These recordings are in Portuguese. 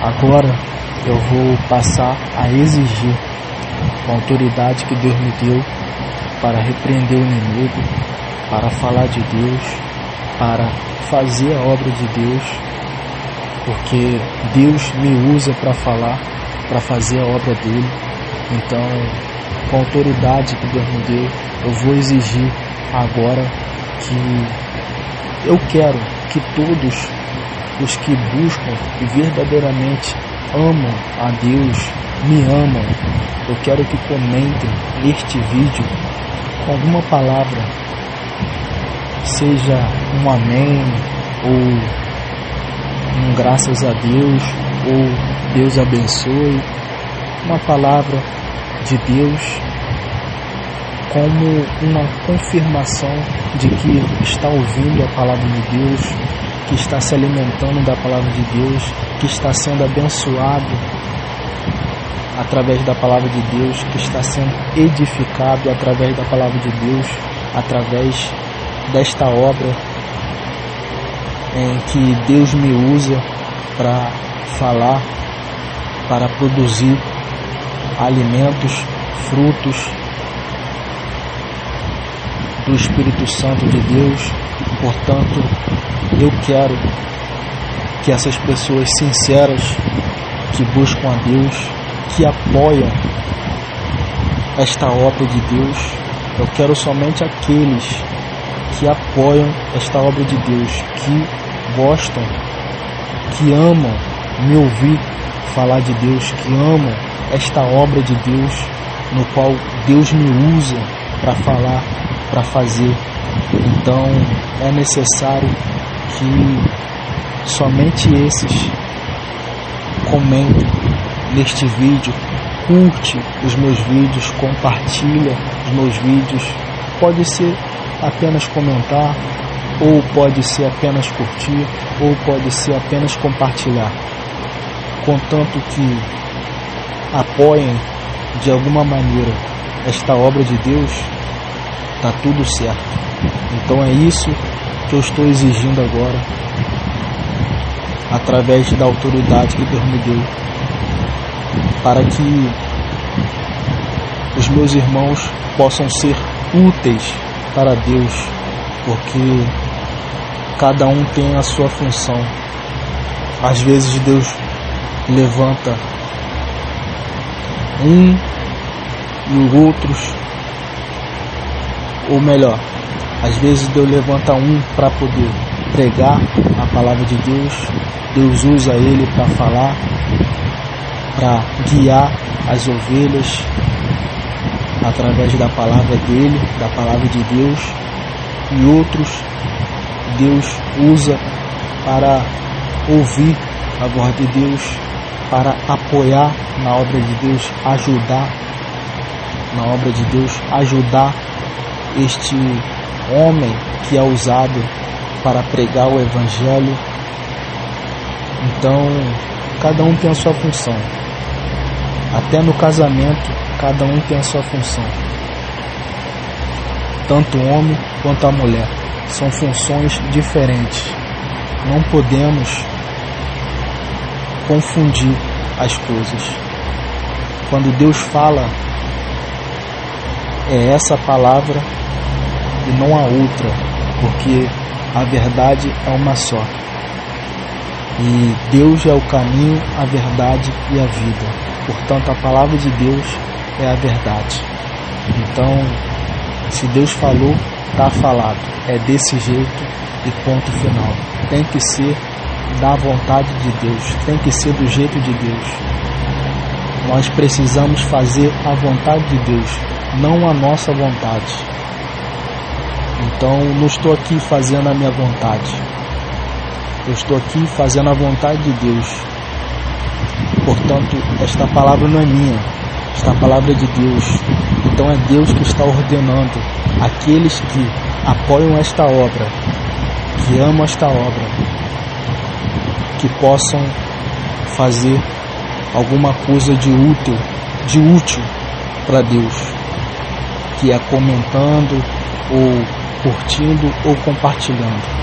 Agora eu vou passar a exigir a autoridade que Deus me deu para repreender o inimigo, para falar de Deus, para fazer a obra de Deus, porque Deus me usa para falar, para fazer a obra dele. Então, com a autoridade que Deus me deu, eu vou exigir agora que eu quero que todos os que buscam e verdadeiramente amam a Deus, me amam, eu quero que comentem este vídeo com alguma palavra, seja um amém, ou um graças a Deus, ou Deus abençoe, uma palavra de Deus como uma confirmação de que está ouvindo a palavra de Deus, que está se alimentando da palavra de Deus, que está sendo abençoado através da palavra de Deus, que está sendo edificado através da palavra de Deus, através desta obra em que Deus me usa para falar, para produzir alimentos, frutos do Espírito Santo de Deus. Portanto, eu quero que essas pessoas sinceras que buscam a Deus, que apoiam esta obra de Deus, eu quero somente aqueles que apoiam esta obra de Deus, que gostam, que amam me ouvir falar de Deus, que amam esta obra de Deus, no qual Deus me usa para falar, para fazer. Então é necessário que somente esses comentem neste vídeo, curte os meus vídeos, compartilha os meus vídeos. Pode ser apenas comentar, ou pode ser apenas curtir, ou pode ser apenas compartilhar. Contanto que apoiem de alguma maneira esta obra de Deus, está tudo certo. Então é isso que eu estou exigindo agora, através da autoridade que Deus me deu, para que os meus irmãos possam ser úteis para Deus, porque cada um tem a sua função. Às vezes Deus levanta um e os outros, ou melhor, às vezes Deus levanta um para poder pregar a palavra de Deus. Deus usa ele para falar, para guiar as ovelhas através da palavra dele, da palavra de Deus. E outros Deus usa para ouvir a voz de Deus, para apoiar na obra de Deus, ajudar na obra de Deus, ajudar este homem que é usado para pregar o Evangelho. Então, cada um tem a sua função. Até no casamento, cada um tem a sua função. Tanto o homem quanto a mulher. São funções diferentes. Não podemos confundir as coisas. Quando Deus fala, é essa palavra e não a outra, porque a verdade é uma só. E Deus é o caminho, a verdade e a vida. Portanto, a palavra de Deus é a verdade. Então, se Deus falou, está falado. É desse jeito e ponto final. Tem que ser da vontade de Deus, tem que ser do jeito de Deus. Nós precisamos fazer a vontade de Deus, não a nossa vontade. Então, não estou aqui fazendo a minha vontade. Eu estou aqui fazendo a vontade de Deus. Portanto, esta palavra não é minha, esta palavra é de Deus. Então é Deus que está ordenando aqueles que apoiam esta obra, que amam esta obra, que possam fazer alguma coisa de útil para Deus, que é comentando, ou curtindo, ou compartilhando.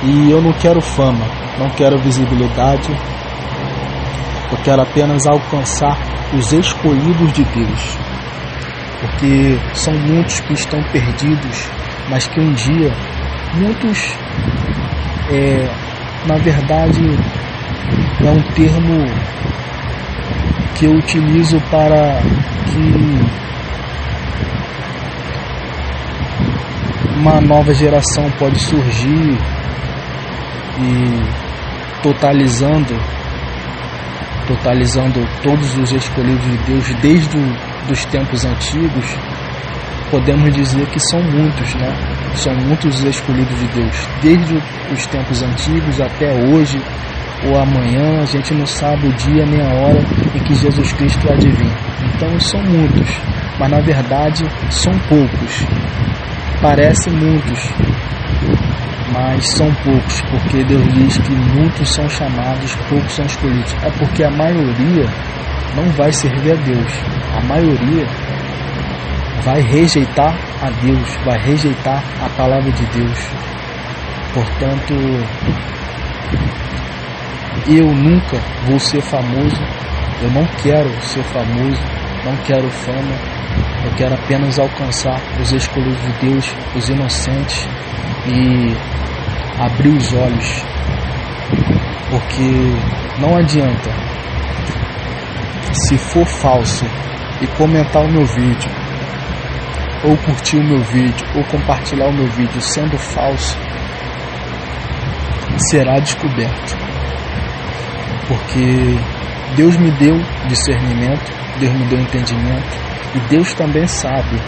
E eu não quero fama, não quero visibilidade, Eu quero apenas alcançar os escolhidos de Deus, porque são muitos que estão perdidos, mas que um dia, muitos, na verdade, é um termo que eu utilizo para que uma nova geração pode surgir e totalizando todos os escolhidos de Deus desde os tempos antigos. Podemos dizer que são muitos, né? São muitos os escolhidos de Deus, desde os tempos antigos até hoje ou amanhã. A gente não sabe o dia nem a hora em que Jesus Cristo há de vir. Então são muitos, mas na verdade são poucos. Parecem muitos, mas são poucos, porque Deus diz que muitos são chamados, poucos são escolhidos. É porque a maioria não vai servir a Deus. A maioria vai rejeitar a Deus, vai rejeitar a palavra de Deus. Portanto, eu nunca vou ser famoso, eu não quero ser famoso, não quero fama. Eu quero apenas alcançar os escolhidos de Deus, os inocentes, e abrir os olhos, porque não adianta, se for falso e comentar o meu vídeo, ou curtir o meu vídeo, ou compartilhar o meu vídeo sendo falso, será descoberto, porque Deus me deu discernimento, Deus me deu entendimento, e Deus também sabe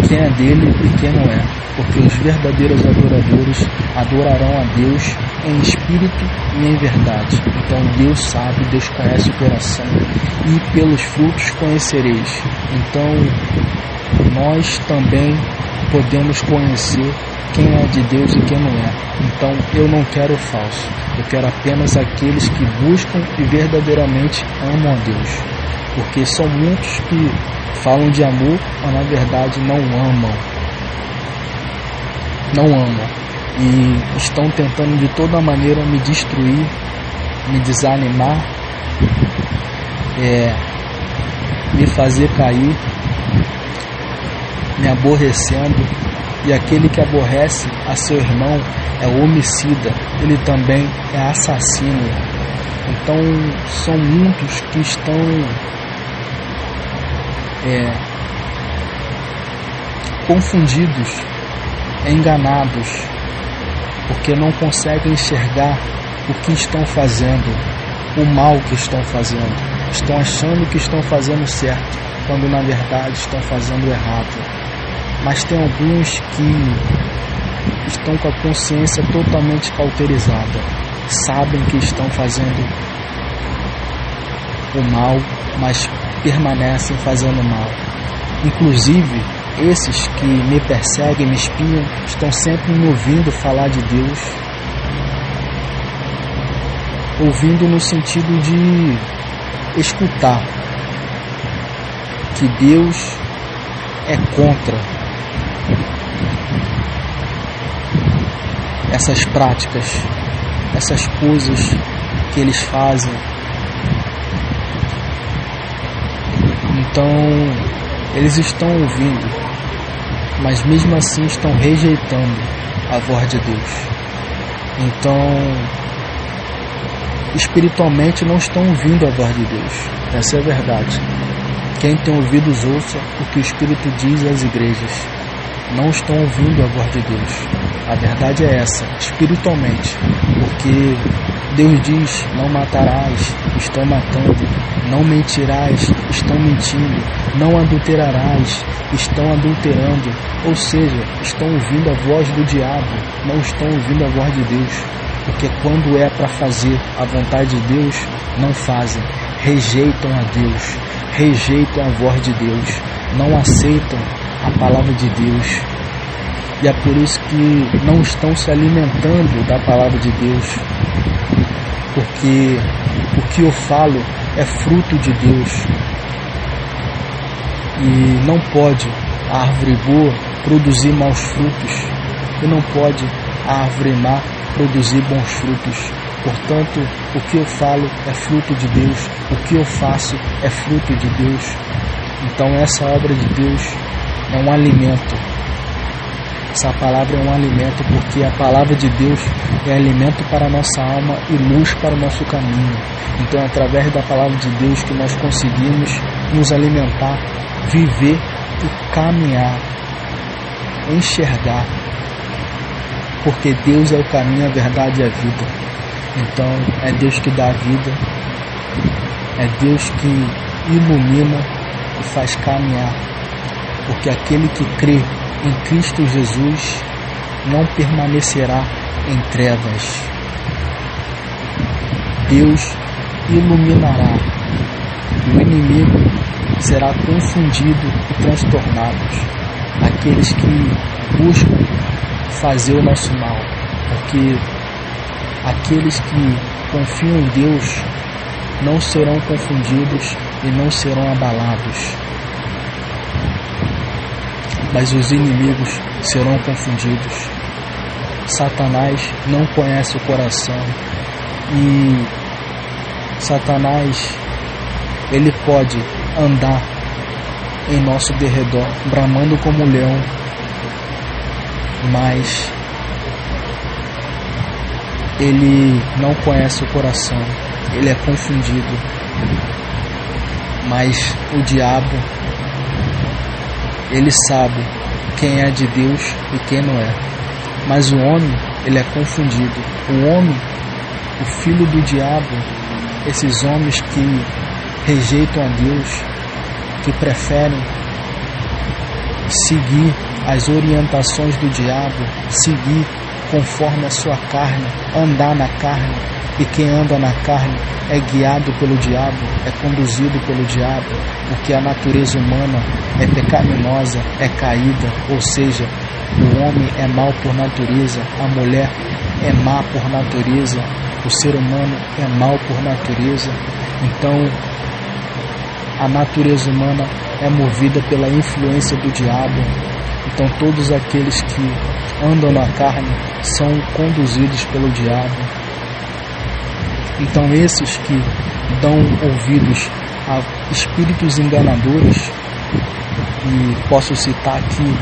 quem é dele e quem não é, porque os verdadeiros adoradores adorarão a Deus em espírito e em verdade. Então Deus sabe, Deus conhece o coração, e pelos frutos conhecereis. Então nós também podemos conhecer quem é de Deus e quem não é. Então eu não quero falso, eu quero apenas aqueles que buscam e verdadeiramente amam a Deus, porque são muitos que falam de amor, mas na verdade não amam, e estão tentando de toda maneira me destruir, me desanimar, me fazer cair, me aborrecendo. E aquele que aborrece a seu irmão é homicida, ele também é assassino. Então são muitos que estão confundidos, enganados, porque não conseguem enxergar o que estão fazendo, o mal que estão fazendo. Estão achando que estão fazendo certo, quando na verdade estão fazendo errado. Mas tem alguns que estão com a consciência totalmente cauterizada, sabem que estão fazendo o mal, mas permanecem fazendo mal. Inclusive, esses que me perseguem, me espiam, estão sempre me ouvindo falar de Deus, ouvindo no sentido de escutar que Deus é contra essas práticas, essas coisas que eles fazem. Então eles estão ouvindo, mas mesmo assim estão rejeitando a voz de Deus. Então espiritualmente não estão ouvindo a voz de Deus. Essa é a verdade. Quem tem ouvidos ouça o que o Espírito diz às igrejas. Não estão ouvindo a voz de Deus. A verdade é essa, espiritualmente, porque Deus diz: não matarás, estão matando; não mentirás, estão mentindo; não adulterarás, estão adulterando. Ou seja, estão ouvindo a voz do diabo, não estão ouvindo a voz de Deus, porque quando é para fazer a vontade de Deus, não fazem, rejeitam a Deus, rejeitam a voz de Deus, não aceitam a palavra de Deus. E é por isso que não estão se alimentando da palavra de Deus, porque o que eu falo é fruto de Deus, e não pode a árvore boa produzir maus frutos, e não pode a árvore má produzir bons frutos. Portanto, o que eu falo é fruto de Deus, o que eu faço é fruto de Deus. Então essa obra de Deus é um alimento. Essa palavra é um alimento, porque a palavra de Deus é alimento para a nossa alma e luz para o nosso caminho. Então é através da palavra de Deus que nós conseguimos nos alimentar, viver e caminhar, enxergar. Porque Deus é o caminho, a verdade e a vida. Então é Deus que dá a vida, é Deus que ilumina e faz caminhar. Porque aquele que crê em Cristo Jesus não permanecerá em trevas. Deus iluminará e o inimigo será confundido e transtornado. Aqueles que buscam fazer o nosso mal, porque aqueles que confiam em Deus não serão confundidos e não serão abalados. Mas os inimigos serão confundidos. Satanás não conhece o coração e Satanás, ele pode andar em nosso derredor, bramando como um leão, mas ele não conhece o coração, ele é confundido. Mas o diabo, ele sabe quem é de Deus e quem não é. Mas o homem, ele é confundido. O homem, o filho do diabo, esses homens que rejeitam a Deus, que preferem seguir as orientações do diabo, seguir conforme a sua carne, andar na carne. E quem anda na carne é guiado pelo diabo, é conduzido pelo diabo, porque a natureza humana é pecaminosa, é caída, ou seja, o homem é mau por natureza, a mulher é má por natureza, o ser humano é mau por natureza. Então, a natureza humana é movida pela influência do diabo. Então, todos aqueles que andam na carne são conduzidos pelo diabo. Então esses que dão ouvidos a espíritos enganadores, e posso citar aqui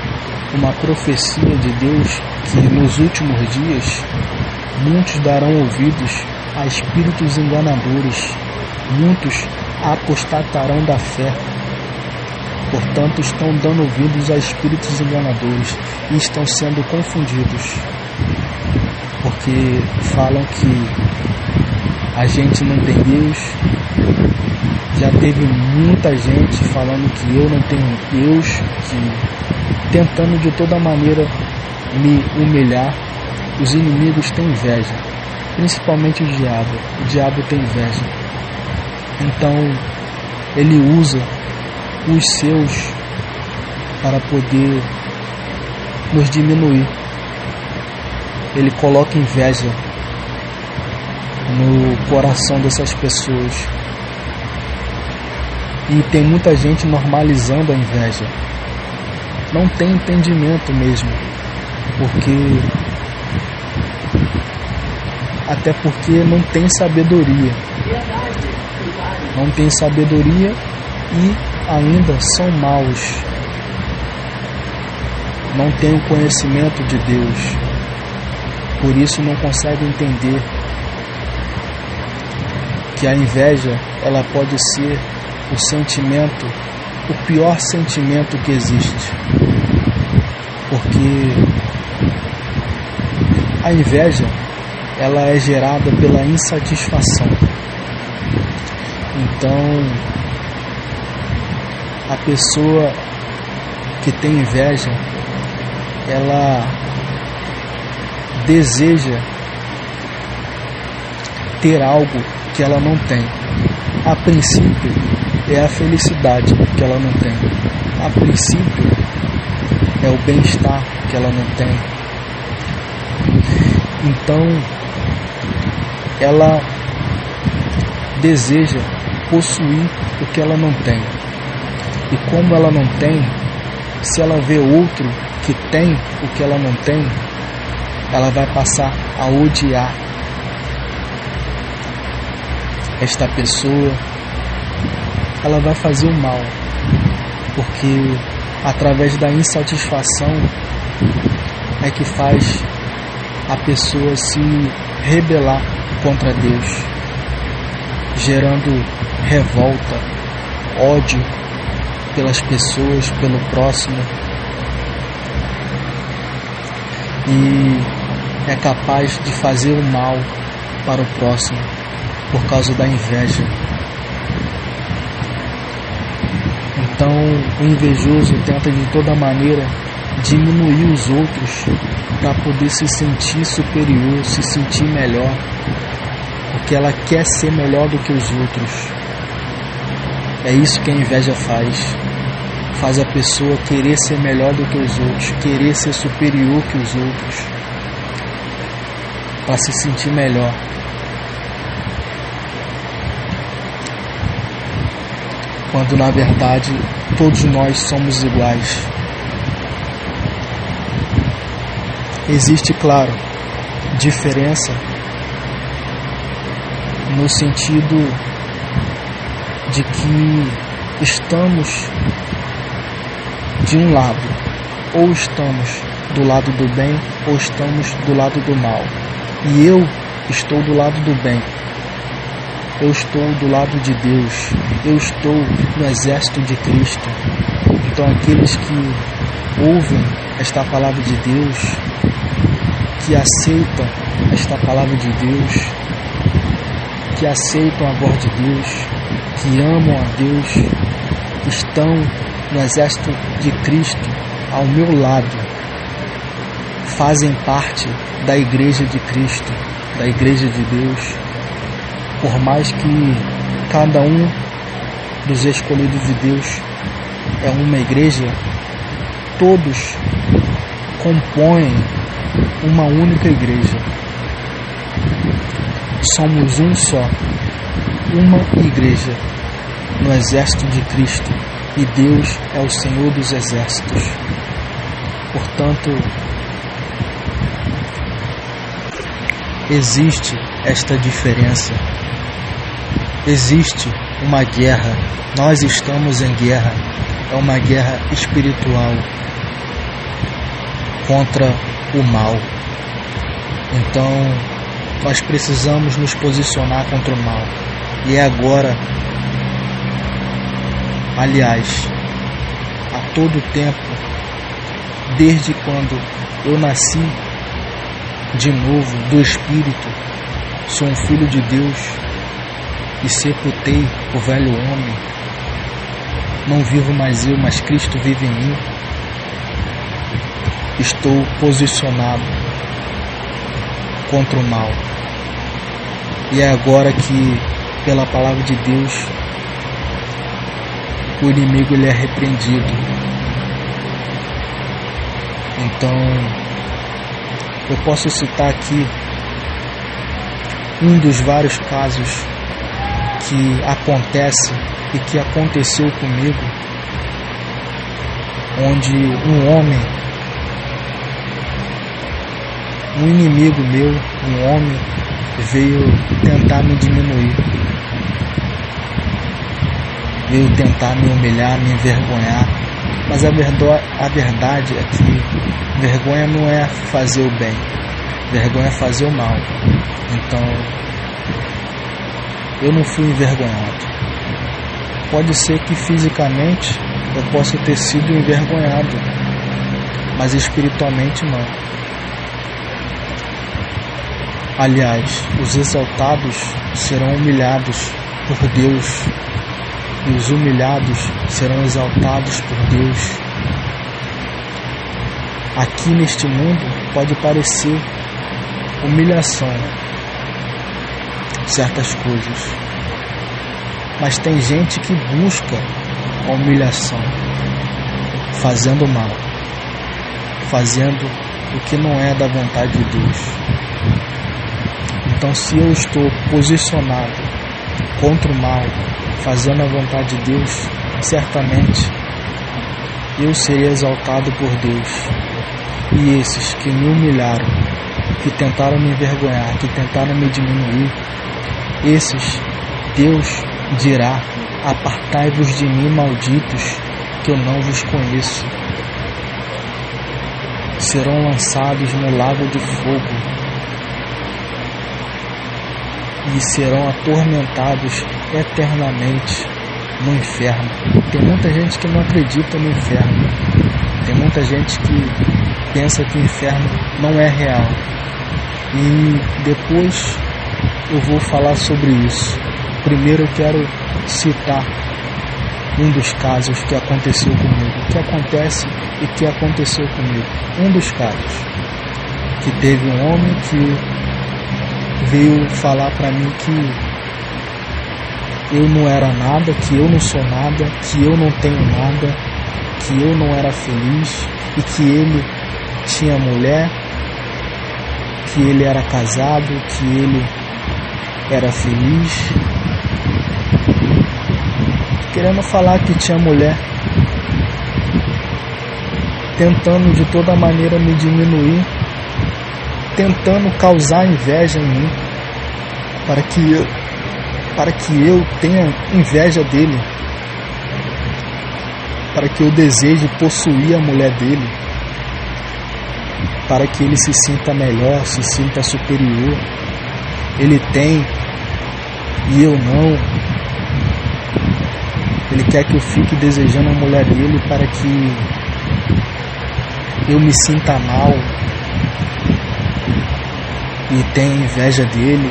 uma profecia de Deus, que nos últimos dias muitos darão ouvidos a espíritos enganadores, muitos apostatarão da fé. Portanto, estão dando ouvidos a espíritos enganadores e estão sendo confundidos, porque falam que a gente não tem Deus. Já teve muita gente falando que eu não tenho Deus, que tentando de toda maneira me humilhar. Os inimigos têm inveja, principalmente o diabo. O diabo tem inveja. Então ele usa os seus para poder nos diminuir. Ele coloca inveja no coração dessas pessoas. E tem muita gente normalizando a inveja. Não tem entendimento mesmo. Até porque não tem sabedoria. Não tem sabedoria e ainda são maus. Não tem o conhecimento de Deus. Por isso não consegue entender que a inveja, ela pode ser o sentimento, o pior sentimento que existe. Porque a inveja, ela é gerada pela insatisfação. Então, a pessoa que tem inveja, ela deseja ter algo que ela não tem. A princípio, é a felicidade que ela não tem. A princípio, é o bem-estar que ela não tem. Então, ela deseja possuir o que ela não tem. E como ela não tem, se ela vê outro que tem o que ela não tem, ela vai passar a odiar. esta pessoa, ela vai fazer o mal, porque através da insatisfação é que faz a pessoa se rebelar contra Deus, gerando revolta, ódio pelas pessoas, pelo próximo, e é capaz de fazer o mal para o próximo por causa da inveja. Então o invejoso tenta de toda maneira diminuir os outros para poder se sentir superior, se sentir melhor, porque ela quer ser melhor do que os outros. É isso que a inveja faz. Faz a pessoa querer ser melhor do que os outros, querer ser superior que os outros, para se sentir melhor. Quando na verdade todos nós somos iguais. Existe, claro, diferença no sentido de que estamos de um lado, ou estamos do lado do bem, ou estamos do lado do mal. E eu estou do lado do bem. Eu estou do lado de Deus. Eu estou no exército de Cristo. Então aqueles que ouvem esta palavra de Deus, que aceitam esta palavra de Deus, que aceitam a voz de Deus, que amam a Deus, estão no exército de Cristo ao meu lado, fazem parte da igreja de Cristo, da igreja de Deus. Por mais que cada um dos escolhidos de Deus é uma igreja, todos compõem uma única igreja. Somos um só, uma igreja no exército de Cristo, e Deus é o Senhor dos exércitos. Portanto, existe esta diferença. Existe uma guerra. Nós estamos em guerra. É uma guerra espiritual contra o mal. Então, nós precisamos nos posicionar contra o mal. E é agora, aliás, a todo tempo, desde quando eu nasci de novo do Espírito, sou um filho de Deus e sepultei o velho homem. Não vivo mais eu, mas Cristo vive em mim. Estou posicionado contra o mal. E é agora que, pela palavra de Deus, o inimigo ele é repreendido. Então, eu posso citar aqui um dos vários casos que acontece e que aconteceu comigo, onde um homem, um inimigo meu, um homem, veio tentar me diminuir, veio tentar me humilhar, me envergonhar. Mas a verdade é que vergonha não é fazer o bem, vergonha é fazer o mal. Então, eu não fui envergonhado. Pode ser que fisicamente eu possa ter sido envergonhado, mas espiritualmente não. Aliás, os exaltados serão humilhados por Deus, e os humilhados serão exaltados por Deus. Aqui neste mundo pode parecer humilhação certas coisas, mas tem gente que busca a humilhação, fazendo mal, fazendo o que não é da vontade de Deus. Então, se eu estou posicionado contra o mal, fazendo a vontade de Deus, certamente eu serei exaltado por Deus. E esses que me humilharam, que tentaram me envergonhar, que tentaram me diminuir, esses Deus dirá: apartai-vos de mim, malditos, que eu não vos conheço. Serão lançados no lago de fogo e serão atormentados eternamente no inferno. Tem muita gente que não acredita no inferno. Tem muita gente que pensa que o inferno não é real. E depois eu vou falar sobre isso. Primeiro eu quero citar um dos casos que aconteceu comigo, que acontece e que aconteceu comigo. Um dos casos que teve um homem que veio falar para mim que eu não era nada, que eu não sou nada, que eu não tenho nada, que eu não era feliz e que ele tinha mulher, que ele era casado, que ele era feliz, querendo falar que tinha mulher, tentando de toda maneira me diminuir, tentando causar inveja em mim, para que eu tenha inveja dele, para que eu deseje possuir a mulher dele, para que ele se sinta melhor, se sinta superior. Ele tem e eu não. Ele quer que eu fique desejando a mulher dele para que eu me sinta mal e tenha inveja dele.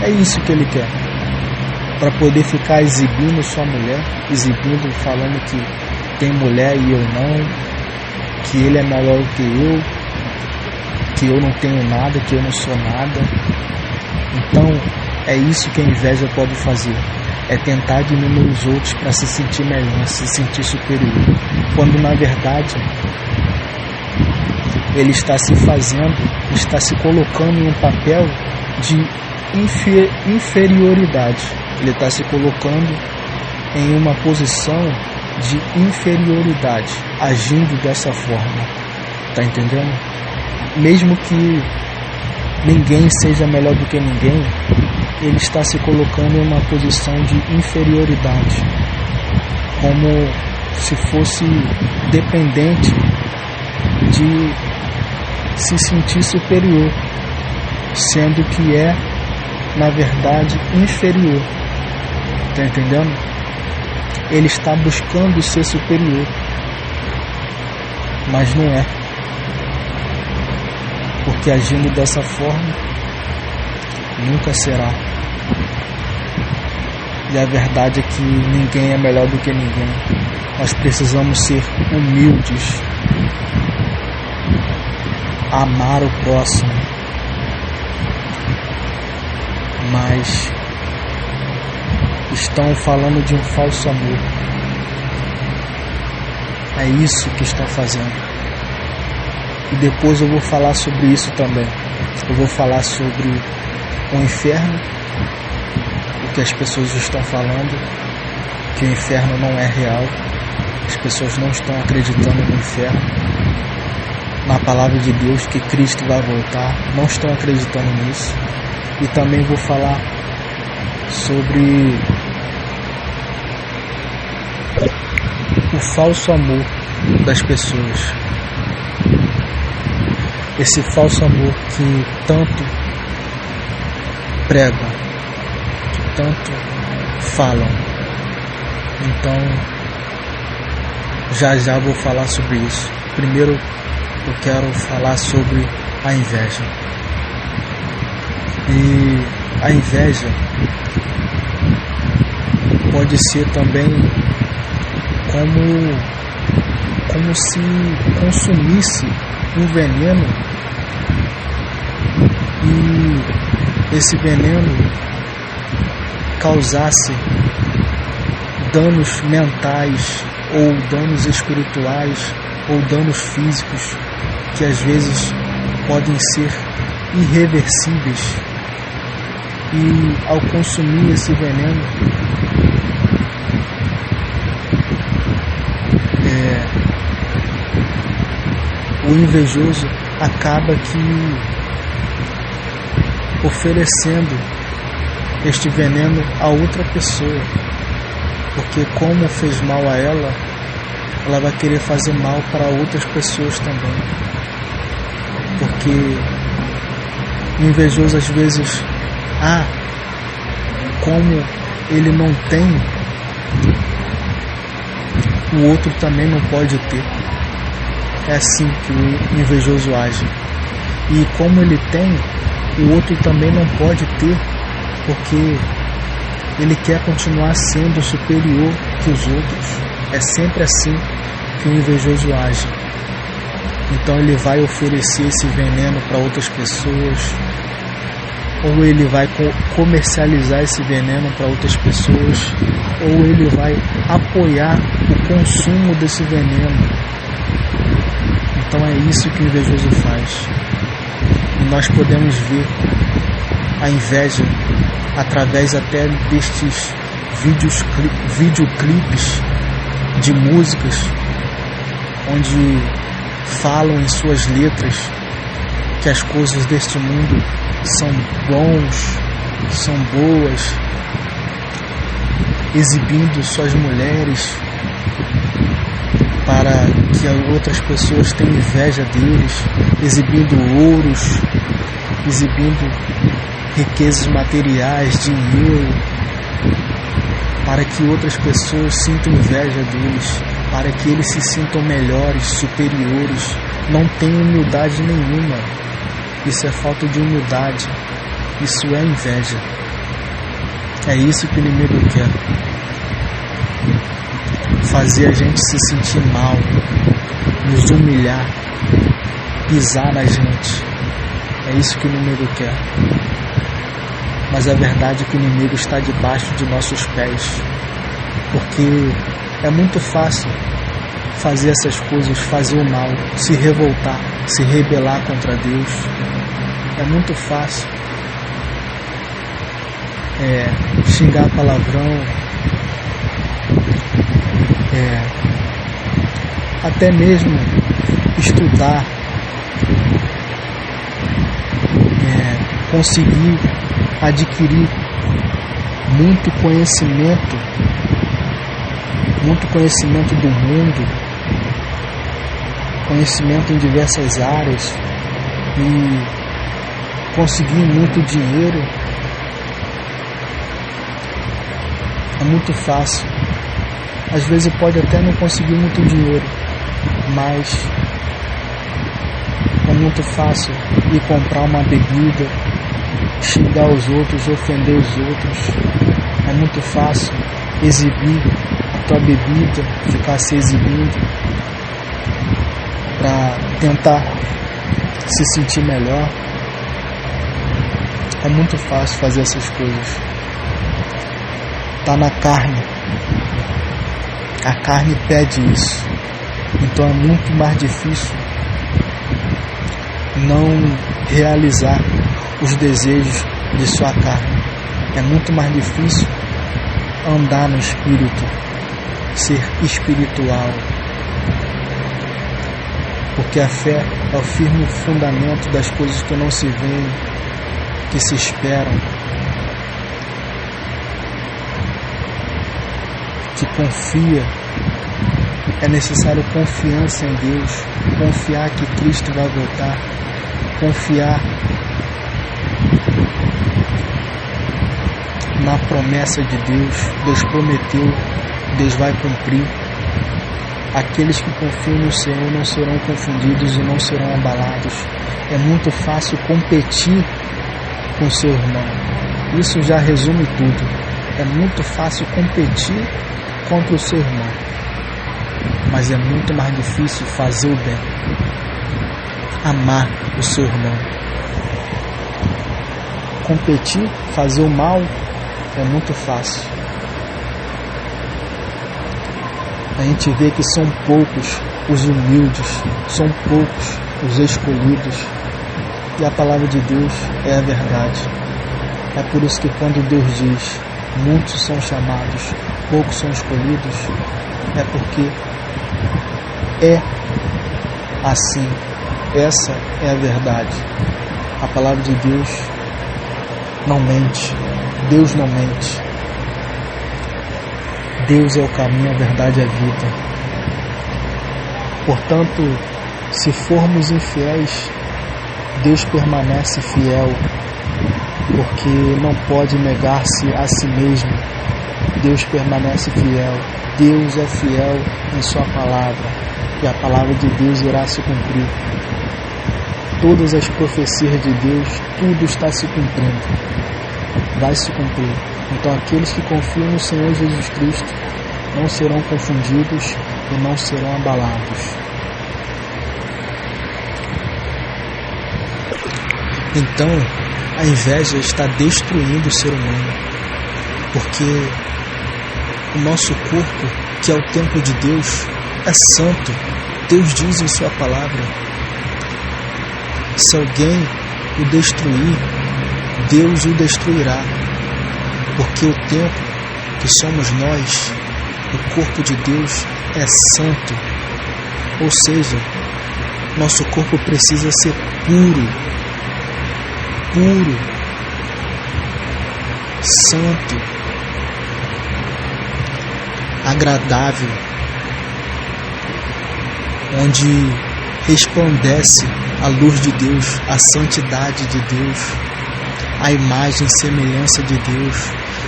É isso que ele quer, para poder ficar exibindo sua mulher, exibindo, falando que tem mulher e eu não, que ele é melhor que eu não tenho nada, que eu não sou nada. Então é isso que a inveja pode fazer, é tentar diminuir os outros para se sentir melhor, se sentir superior, quando na verdade ele está se fazendo, está se colocando em um papel de inferioridade. Ele está se colocando em uma posição de inferioridade, agindo dessa forma. Tá entendendo? Mesmo que ninguém seja melhor do que ninguém, ele está se colocando em uma posição de inferioridade, como se fosse dependente de se sentir superior, sendo que é, na verdade, inferior. Tá entendendo? Ele está buscando ser superior, mas não é. Porque agindo dessa forma, nunca será. E a verdade é que ninguém é melhor do que ninguém. Nós precisamos ser humildes, amar o próximo, mas estão falando de um falso amor. É isso que estão fazendo. E depois eu vou falar sobre isso também. Eu vou falar sobre o inferno, o que as pessoas estão falando, que o inferno não é real. As pessoas não estão acreditando no inferno, na palavra de Deus, que Cristo vai voltar. Não estão acreditando nisso. E também vou falar sobre o falso amor das pessoas. Esse falso amor que tanto pregam, que tanto falam. Então, já vou falar sobre isso. Primeiro, eu quero falar sobre a inveja. E a inveja pode ser também como se consumisse um veneno, e esse veneno causasse danos mentais ou danos espirituais ou danos físicos que às vezes podem ser irreversíveis. E ao consumir esse veneno, o invejoso acaba que oferecendo este veneno a outra pessoa, porque como fez mal a ela, ela vai querer fazer mal para outras pessoas também. Porque o invejoso às vezes, como ele não tem, o outro também não pode ter. É assim que o invejoso age. E como ele tem, o outro também não pode ter, porque ele quer continuar sendo superior que os outros. É sempre assim que o invejoso age. Então ele vai oferecer esse veneno para outras pessoas, ou ele vai comercializar esse veneno para outras pessoas, ou ele vai apoiar o consumo desse veneno. Então é isso que o invejoso faz. E nós podemos ver a inveja através até destes videoclipes de músicas, onde falam em suas letras que as coisas deste mundo são bons, são boas, exibindo suas mulheres para que outras pessoas tenham inveja deles, exibindo ouros, exibindo riquezas materiais, dinheiro, para que outras pessoas sintam inveja deles, para que eles se sintam melhores, superiores. Não tem humildade nenhuma. Isso é falta de humildade. Isso é inveja. É isso que o inimigo quer. Fazer a gente se sentir mal, nos humilhar, pisar na gente. É isso que o inimigo quer. Mas a verdade é que o inimigo está debaixo de nossos pés, porque é muito fácil fazer essas coisas, fazer o mal, se revoltar, se rebelar contra Deus. É muito fácil xingar palavrão, até mesmo estudar, conseguir adquirir muito conhecimento do mundo, conhecimento em diversas áreas e conseguir muito dinheiro. É muito fácil. Às vezes pode até não conseguir muito dinheiro, mas é muito fácil ir comprar uma bebida, xingar os outros, ofender os outros. É muito fácil exibir a tua bebida, ficar se exibindo para tentar se sentir melhor. É muito fácil fazer essas coisas. Tá na carne. A carne pede isso. Então é muito mais difícil não realizar os desejos de sua carne. É muito mais difícil andar no espírito, ser espiritual. Porque a fé é o firme fundamento das coisas que não se veem, que se esperam, que confia. É necessário confiança em Deus, confiar que Cristo vai voltar, confiar na promessa de Deus. Deus prometeu, Deus vai cumprir. Aqueles que confiam no Senhor não serão confundidos e não serão abalados. É muito fácil competir com seu irmão. Isso já resume tudo. É muito fácil competir contra o seu irmão, mas é muito mais difícil fazer o bem, amar o seu irmão. Competir, fazer o mal é muito fácil. A gente vê que são poucos os humildes, são poucos os escolhidos, e a palavra de Deus é a verdade. É por isso que quando Deus diz muitos são chamados, poucos são escolhidos, é porque é assim. Essa é a verdade. A palavra de Deus não mente. Deus não mente. Deus é o caminho, a verdade e a vida. Portanto, se formos infiéis, Deus permanece fiel, porque não pode negar-se a si mesmo. Deus permanece fiel. Deus é fiel em sua palavra, e a palavra de Deus irá se cumprir. Todas as profecias de Deus, tudo está se cumprindo. Vai se cumprir. Então aqueles que confiam no Senhor Jesus Cristo não serão confundidos e não serão abalados. Então, a inveja está destruindo o ser humano, porque o nosso corpo, que é o templo de Deus, é santo. Deus diz em sua palavra: se alguém o destruir, Deus o destruirá, porque o templo que somos nós, o corpo de Deus, é santo. Ou seja, nosso corpo precisa ser puro, santo, agradável, onde resplandece a luz de Deus, a santidade de Deus, a imagem e semelhança de Deus,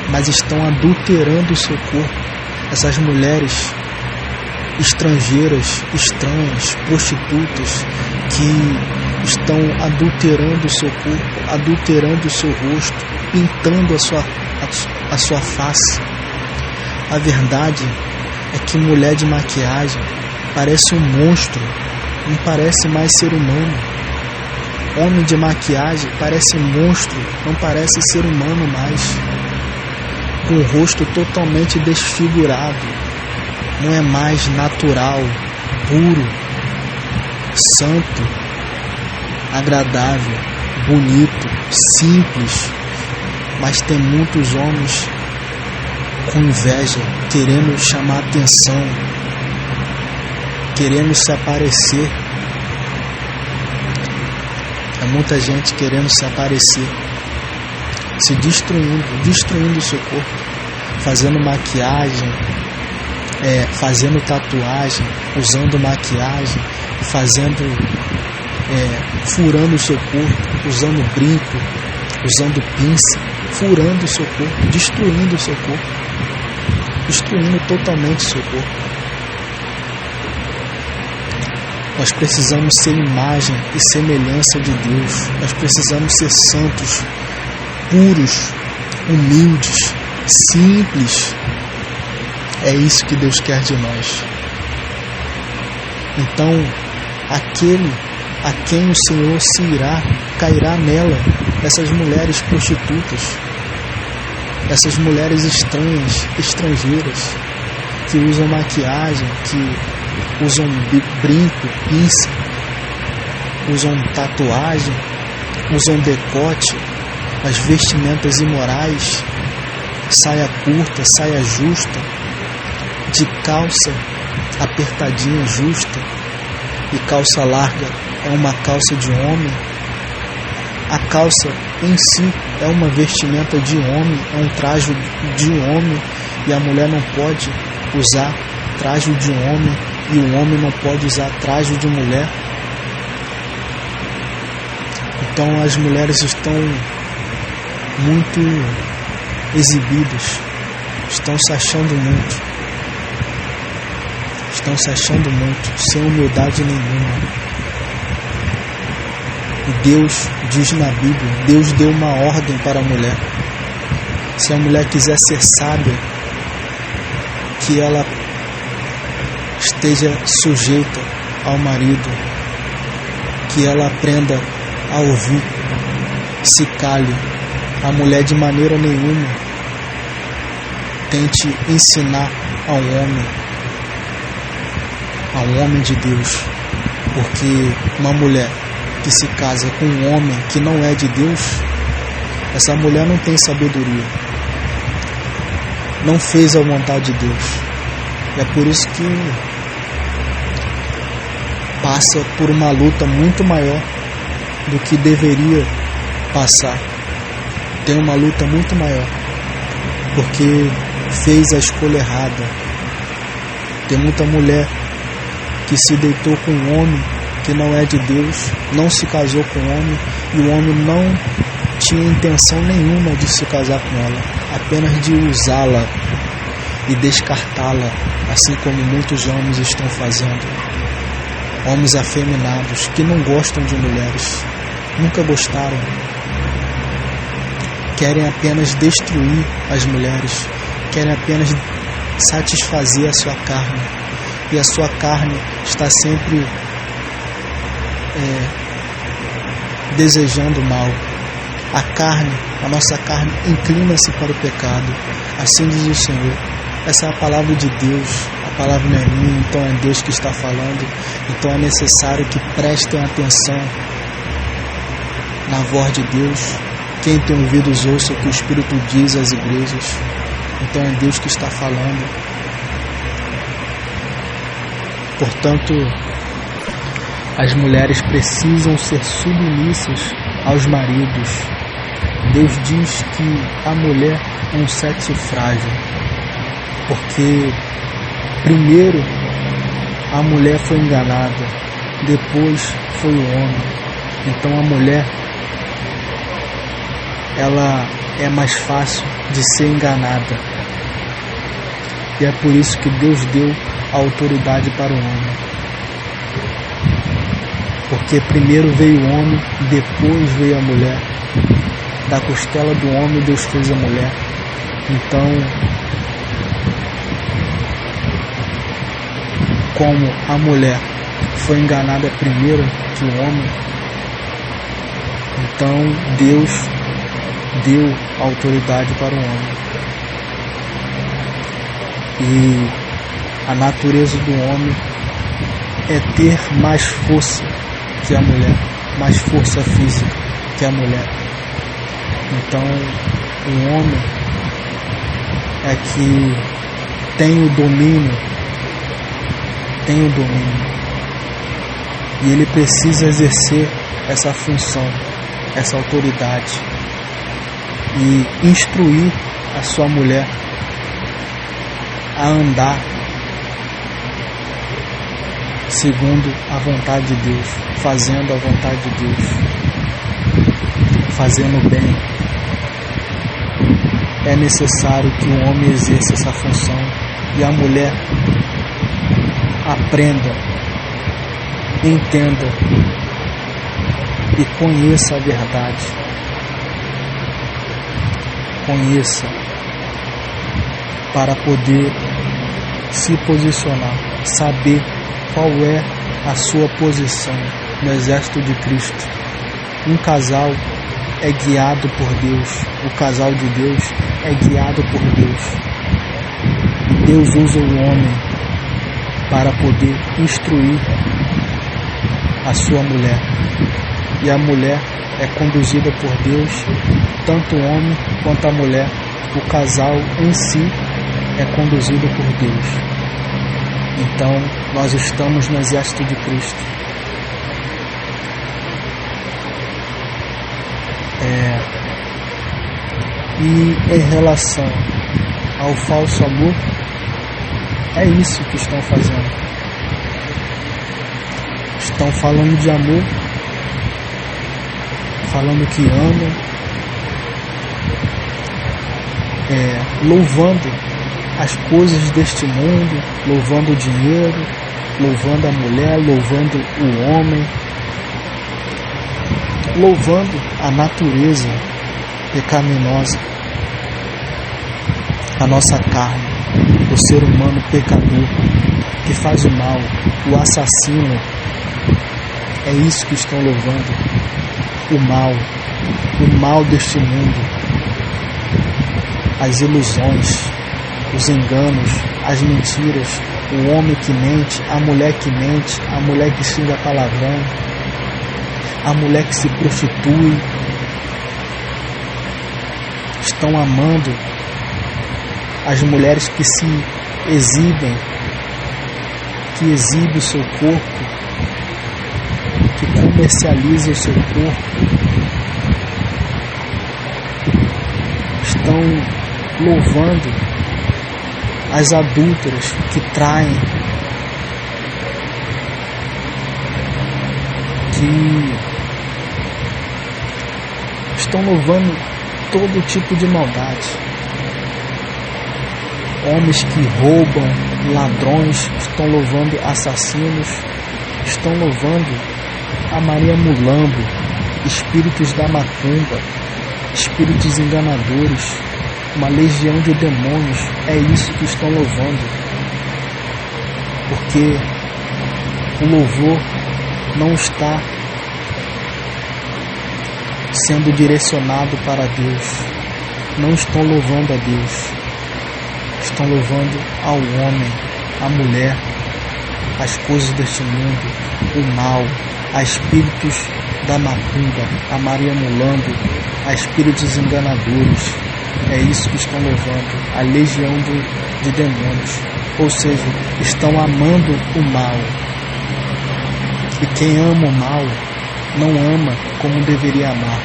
mas estão adulterando o seu corpo. Essas mulheres estrangeiras, estranhas, prostitutas, que estão adulterando o seu corpo, adulterando o seu rosto, pintando a sua face. A verdade é que mulher de maquiagem parece um monstro, não parece mais ser humano. Homem de maquiagem parece monstro, não parece ser humano mais. Com o rosto totalmente desfigurado, não é mais natural, puro, santo, agradável, bonito, simples. Mas tem muitos homens com inveja, querendo chamar atenção, querendo se aparecer. É muita gente querendo se aparecer, se destruindo o seu corpo, fazendo maquiagem, fazendo tatuagem, usando maquiagem, furando o seu corpo, usando brinco, usando pinça, furando o seu corpo, destruindo o seu corpo, destruindo totalmente o seu corpo. Nós precisamos ser imagem e semelhança de Deus. Nós precisamos ser santos, puros, humildes, simples. É isso que Deus quer de nós. Então, aquele a quem o Senhor se irá, cairá nela, essas mulheres prostitutas, essas mulheres estranhas, estrangeiras, que usam maquiagem, que usam brinco, pinça, usam tatuagem, usam decote, as vestimentas imorais, saia curta, saia justa, de calça apertadinha justa, e calça larga é uma calça de homem. A calça em si é uma vestimenta de homem, é um traje de homem, e a mulher não pode usar traje de homem, e o homem não pode usar traje de mulher. Então as mulheres estão muito exibidas, estão se achando muito, sem humildade nenhuma. E Deus diz na Bíblia, Deus deu uma ordem para a mulher. Se a mulher quiser ser sábia, que ela esteja sujeita ao marido, que ela aprenda a ouvir, se cale. A mulher de maneira nenhuma tente ensinar ao homem de Deus, porque uma mulher que se casa com um homem que não é de Deus, essa mulher não tem sabedoria, não fez a vontade de Deus. É por isso que passa por uma luta muito maior do que deveria passar. Tem uma luta muito maior. porque fez a escolha errada. Tem muita mulher que se deitou com um homem que não é de Deus, não se casou com o homem, e o homem não tinha intenção nenhuma de se casar com ela, apenas de usá-la e descartá-la, assim como muitos homens estão fazendo. Homens afeminados que não gostam de mulheres, nunca gostaram, querem apenas destruir as mulheres, querem apenas satisfazer a sua carne, e a sua carne está sempre desejando mal. A nossa carne inclina-se para o pecado, assim diz o Senhor. Essa é a palavra de Deus, a palavra não é minha, então é Deus que está falando. Então é necessário que prestem atenção na voz de Deus. Quem tem ouvidos ouça o que o Espírito diz às igrejas. Então é Deus que está falando. Portanto, as mulheres precisam ser submissas aos maridos. Deus diz que a mulher é um sexo frágil, porque primeiro a mulher foi enganada, depois foi o homem. Então a mulher, ela é mais fácil de ser enganada, e é por isso que Deus deu a autoridade para o homem, porque primeiro veio o homem, depois veio a mulher. Da costela do homem Deus fez a mulher. Então, como a mulher foi enganada primeiro que o homem, então Deus deu a autoridade para o homem. E a natureza do homem é ter mais força que a mulher, mais força física que a mulher. Então, o homem é que tem o domínio, e ele precisa exercer essa função, essa autoridade, e instruir a sua mulher a andar segundo a vontade de Deus, fazendo a vontade de Deus, fazendo o bem. É necessário que o homem exerça essa função e a mulher aprenda, entenda e conheça a verdade. Conheça para poder se posicionar, saber qual é a sua posição no exército de Cristo. Um casal é guiado por Deus, o casal de Deus é guiado por Deus. Deus usa o homem para poder instruir a sua mulher, e a mulher é conduzida por Deus, tanto o homem quanto a mulher. O casal em si é conduzido por Deus. Então, nós estamos no exército de Cristo. E em relação ao falso amor, é isso que estão fazendo. Estão falando de amor, falando que amam, louvando as coisas deste mundo, louvando o dinheiro, louvando a mulher, louvando o homem, louvando a natureza pecaminosa, a nossa carne, o ser humano pecador que faz o mal, o assassino. É isso que estão louvando, o mal deste mundo, as ilusões, os enganos, as mentiras, o homem que mente, a mulher que xinga palavrão, a mulher que se prostitui. Estão amando as mulheres que se exibem, que exibem o seu corpo, que comercializam o seu corpo. Estão louvando as adúlteras que traem, que estão louvando todo tipo de maldade. Homens que roubam, ladrões, estão louvando assassinos, estão louvando a Maria Mulambo, espíritos da macumba, espíritos enganadores, uma legião de demônios. É isso que estão louvando, porque o louvor não está sendo direcionado para Deus. Não estão louvando a Deus, estão louvando ao homem, à mulher, as coisas deste mundo, o mal, a espíritos da macumba, a Maria Mulambo, a espíritos enganadores. É isso que estão louvando, a legião de demônios. Ou seja, estão amando o mal. E quem ama o mal não ama como deveria amar.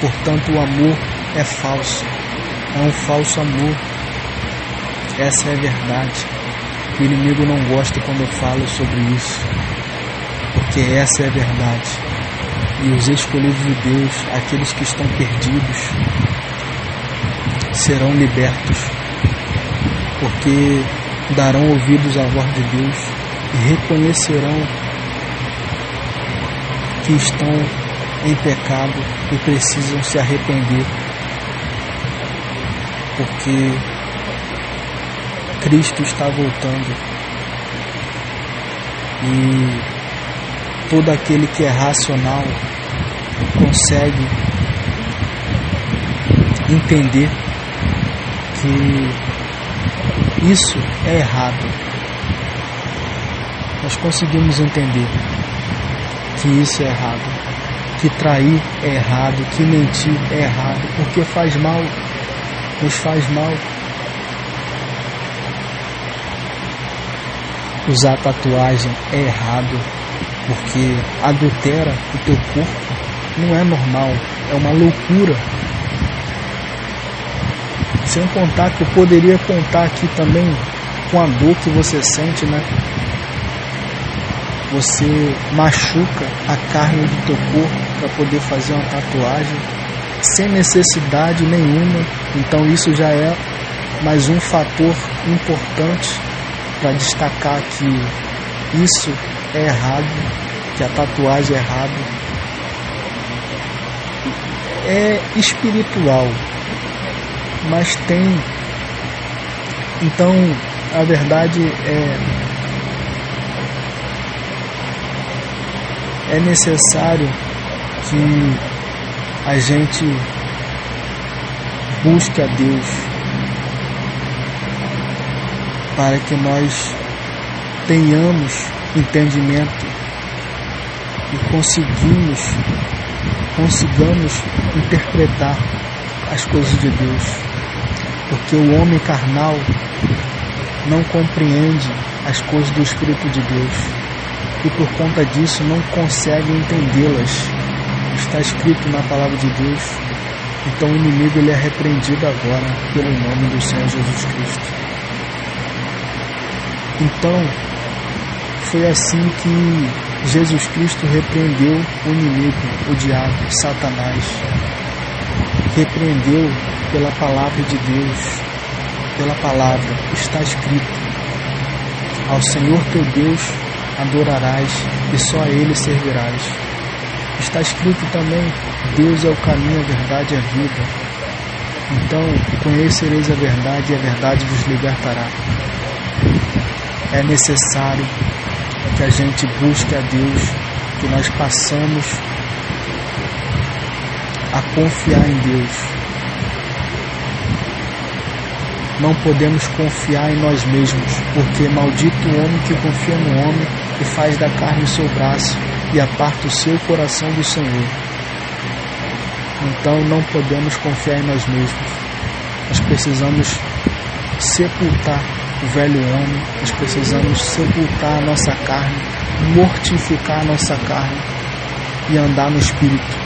Portanto, o amor é falso. É um falso amor. Essa é a verdade. O inimigo não gosta quando eu falo sobre isso, porque essa é a verdade. E os escolhidos de Deus, aqueles que estão perdidos, serão libertos, porque darão ouvidos à voz de Deus e reconhecerão que estão em pecado e precisam se arrepender, porque Cristo está voltando. E todo aquele que é racional consegue entender que isso é errado. Nós conseguimos entender que isso é errado, que trair é errado, que mentir é errado, porque faz mal, nos faz mal. Usar tatuagem é errado, porque adultera o teu corpo. Não é normal, é uma loucura. Sem contar que eu poderia contar aqui também com a dor que você sente, né? Você machuca a carne do teu corpo para poder fazer uma tatuagem sem necessidade nenhuma. Então isso já é mais um fator importante para destacar que isso é errado, que a tatuagem é errada. É espiritual, mas tem. Então, a verdade é necessário que a gente busque a Deus, para que nós tenhamos entendimento e consigamos interpretar as coisas de Deus, porque o homem carnal não compreende as coisas do Espírito de Deus e por conta disso não consegue entendê-las. Está escrito na palavra de Deus. Então o inimigo ele é repreendido agora pelo nome do Senhor Jesus Cristo. Então foi assim que Jesus Cristo repreendeu o inimigo, o diabo, Satanás. Repreendeu pela palavra de Deus, pela palavra, está escrito: ao Senhor teu Deus adorarás e só a Ele servirás. Está escrito também: Deus é o caminho, a verdade e a vida. Então conhecereis a verdade e a verdade vos libertará. É necessário que a gente busque a Deus, que nós passamos a confiar em Deus. Não podemos confiar em nós mesmos, porque maldito o homem que confia no homem e faz da carne o seu braço e aparta o seu coração do Senhor. Então não podemos confiar em nós mesmos. Nós precisamos sepultar o velho homem, nós precisamos sepultar a nossa carne, mortificar a nossa carne e andar no Espírito.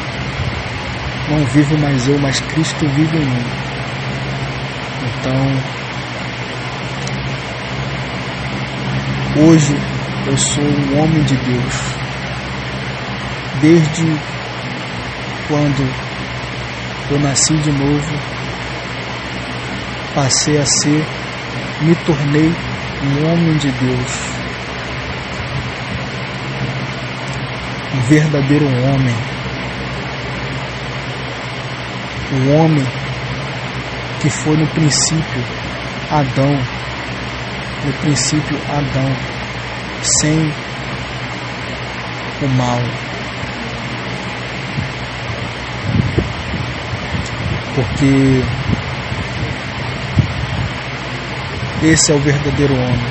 Não vivo mais eu, mas Cristo vive em mim. Então, hoje eu sou um homem de Deus. Desde quando eu nasci de novo, passei a ser, me tornei um homem de Deus, um verdadeiro homem, o homem que foi no princípio Adão, sem o mal, porque esse é o verdadeiro homem.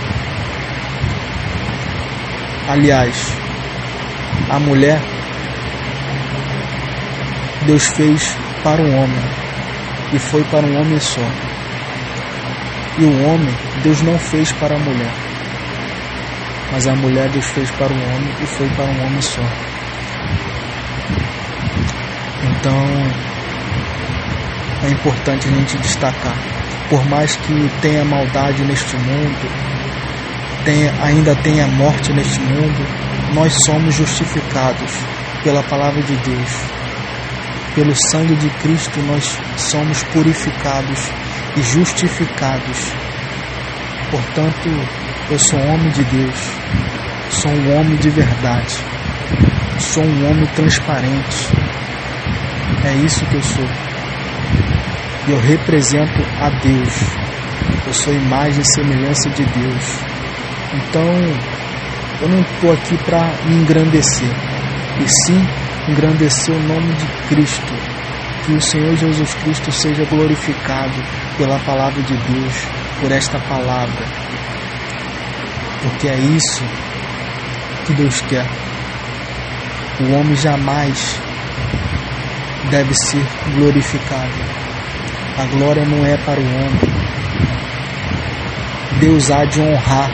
Aliás, a mulher Deus fez para um homem e foi para um homem só. E o homem Deus não fez para a mulher, mas a mulher Deus fez para o homem e foi para um homem só. Então é importante a gente destacar, por mais que tenha maldade neste mundo, ainda tenha morte neste mundo, nós somos justificados pela palavra de Deus. Pelo sangue de Cristo nós somos purificados e justificados. Portanto, eu sou um homem de Deus, sou um homem de verdade, sou um homem transparente. É isso que eu sou. E eu represento a Deus. Eu sou imagem e semelhança de Deus. Então, eu não estou aqui para me engrandecer, e sim engrandecer o nome de Cristo. Que o Senhor Jesus Cristo seja glorificado pela palavra de Deus, por esta palavra. Porque é isso que Deus quer. O homem jamais deve ser glorificado. A glória não é para o homem. Deus há de honrar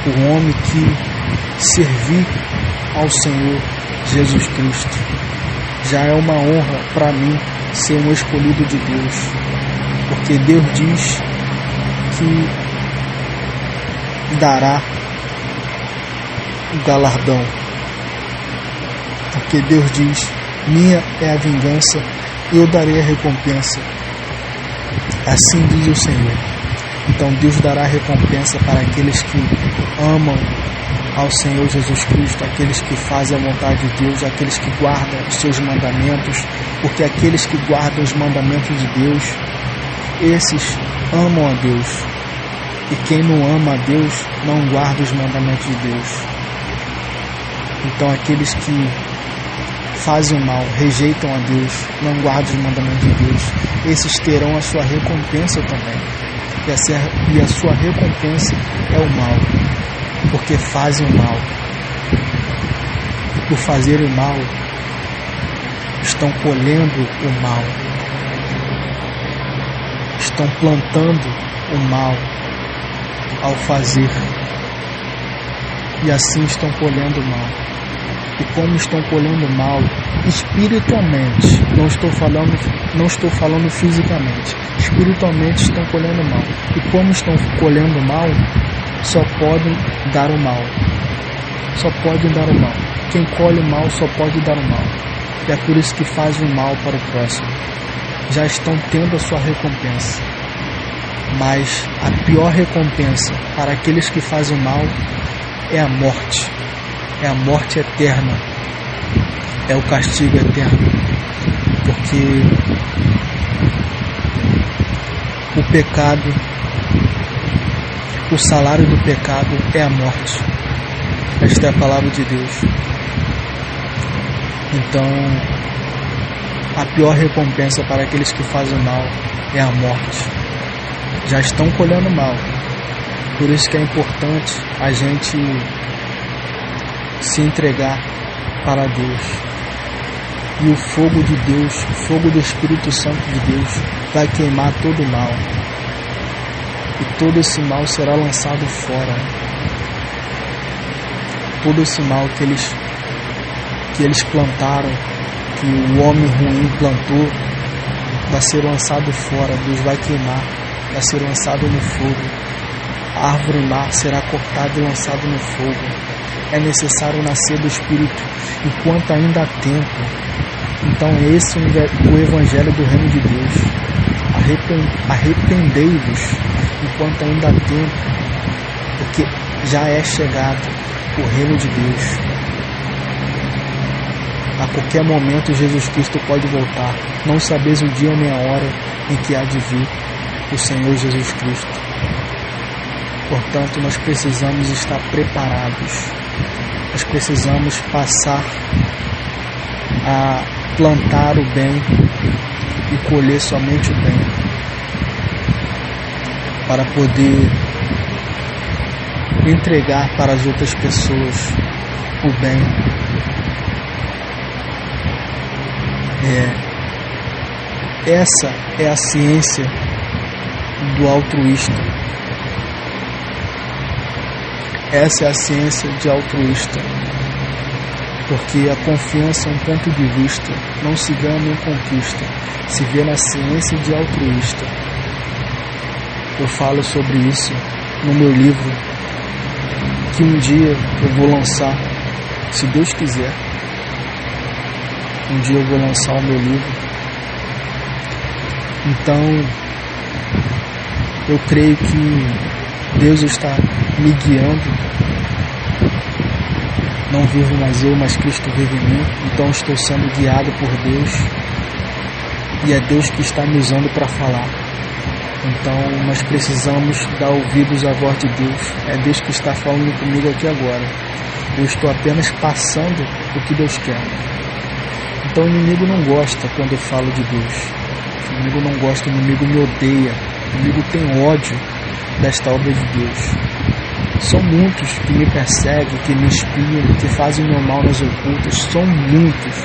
o homem que servir ao Senhor Jesus Cristo. Já é uma honra para mim ser um escolhido de Deus, porque Deus diz que dará o galardão, porque Deus diz: minha é a vingança, eu darei a recompensa. Assim diz o Senhor. Então Deus dará recompensa para aqueles que amam ao Senhor Jesus Cristo, aqueles que fazem a vontade de Deus, aqueles que guardam os seus mandamentos, porque aqueles que guardam os mandamentos de Deus, esses amam a Deus. E quem não ama a Deus, não guarda os mandamentos de Deus. Então aqueles que fazem o mal, rejeitam a Deus, não guardam os mandamentos de Deus, esses terão a sua recompensa também. E a sua recompensa é o mal, porque fazem o mal. Por fazer o mal, estão colhendo o mal, estão plantando o mal ao fazer, e assim estão colhendo o mal. E como estão colhendo mal espiritualmente, não estou falando fisicamente, espiritualmente estão colhendo mal. E como estão colhendo mal, só podem dar o mal. Só podem dar o mal. Quem colhe o mal só pode dar o mal. E é por isso que fazem o mal para o próximo. Já estão tendo a sua recompensa. Mas a pior recompensa para aqueles que fazem o mal é a morte. É a morte eterna. É o castigo eterno. Porque o pecado, o salário do pecado é a morte. Esta é a palavra de Deus. Então, a pior recompensa para aqueles que fazem mal é a morte. Já estão colhendo mal. Por isso que é importante a gente se entregar para Deus. E o fogo de Deus, o fogo do Espírito Santo de Deus, vai queimar todo o mal. E todo esse mal será lançado fora. Todo esse mal que eles plantaram, que o homem ruim plantou, vai ser lançado fora. Deus vai queimar vai ser lançado no fogo. A árvore lá será cortada e lançada no fogo. É necessário nascer do Espírito enquanto ainda há tempo. Então esse é o Evangelho do Reino de Deus. Arrependei-vos enquanto ainda há tempo, porque já é chegado o Reino de Deus. A qualquer momento Jesus Cristo pode voltar. Não sabeis o dia nem a hora em que há de vir o Senhor Jesus Cristo. Portanto, nós precisamos estar preparados. Nós precisamos passar a plantar o bem e colher somente o bem, para poder entregar para as outras pessoas o bem. Essa é a ciência do altruísta. Essa é a ciência de altruísta. Porque a confiança é um ponto de vista, não se ganha nem conquista, se vê na ciência de altruísta. Eu falo sobre isso no meu livro, que um dia eu vou lançar, se Deus quiser. Um dia eu vou lançar o meu livro. Então, eu creio que Deus está me guiando. Não vivo mais eu, mas Cristo vive em mim. Então estou sendo guiado por Deus. E é Deus que está me usando para falar. Então nós precisamos dar ouvidos à voz de Deus. É Deus que está falando comigo aqui agora. Eu estou apenas passando o que Deus quer. Então o inimigo não gosta quando eu falo de Deus. O inimigo não gosta, o inimigo me odeia. O inimigo tem ódio desta obra de Deus. São muitos que me perseguem, que me espiam, que fazem o meu mal nas ocultas. São muitos.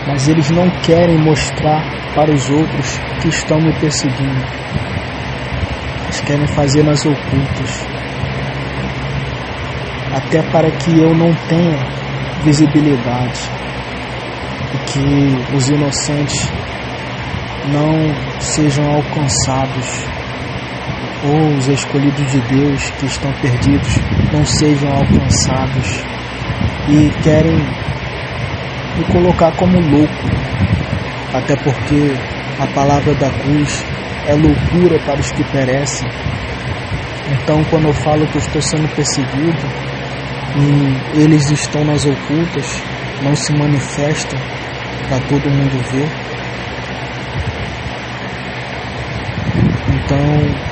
Mas eles não querem mostrar para os outros que estão me perseguindo. Eles querem fazer nas ocultas. Até para que eu não tenha visibilidade. E que os inocentes não sejam alcançados. Ou os escolhidos de Deus que estão perdidos não sejam alcançados. E querem me colocar como louco. Até porque a palavra da cruz é loucura para os que perecem. Então quando eu falo que eu estou sendo perseguido e eles estão nas ocultas, não se manifestam para todo mundo ver. Então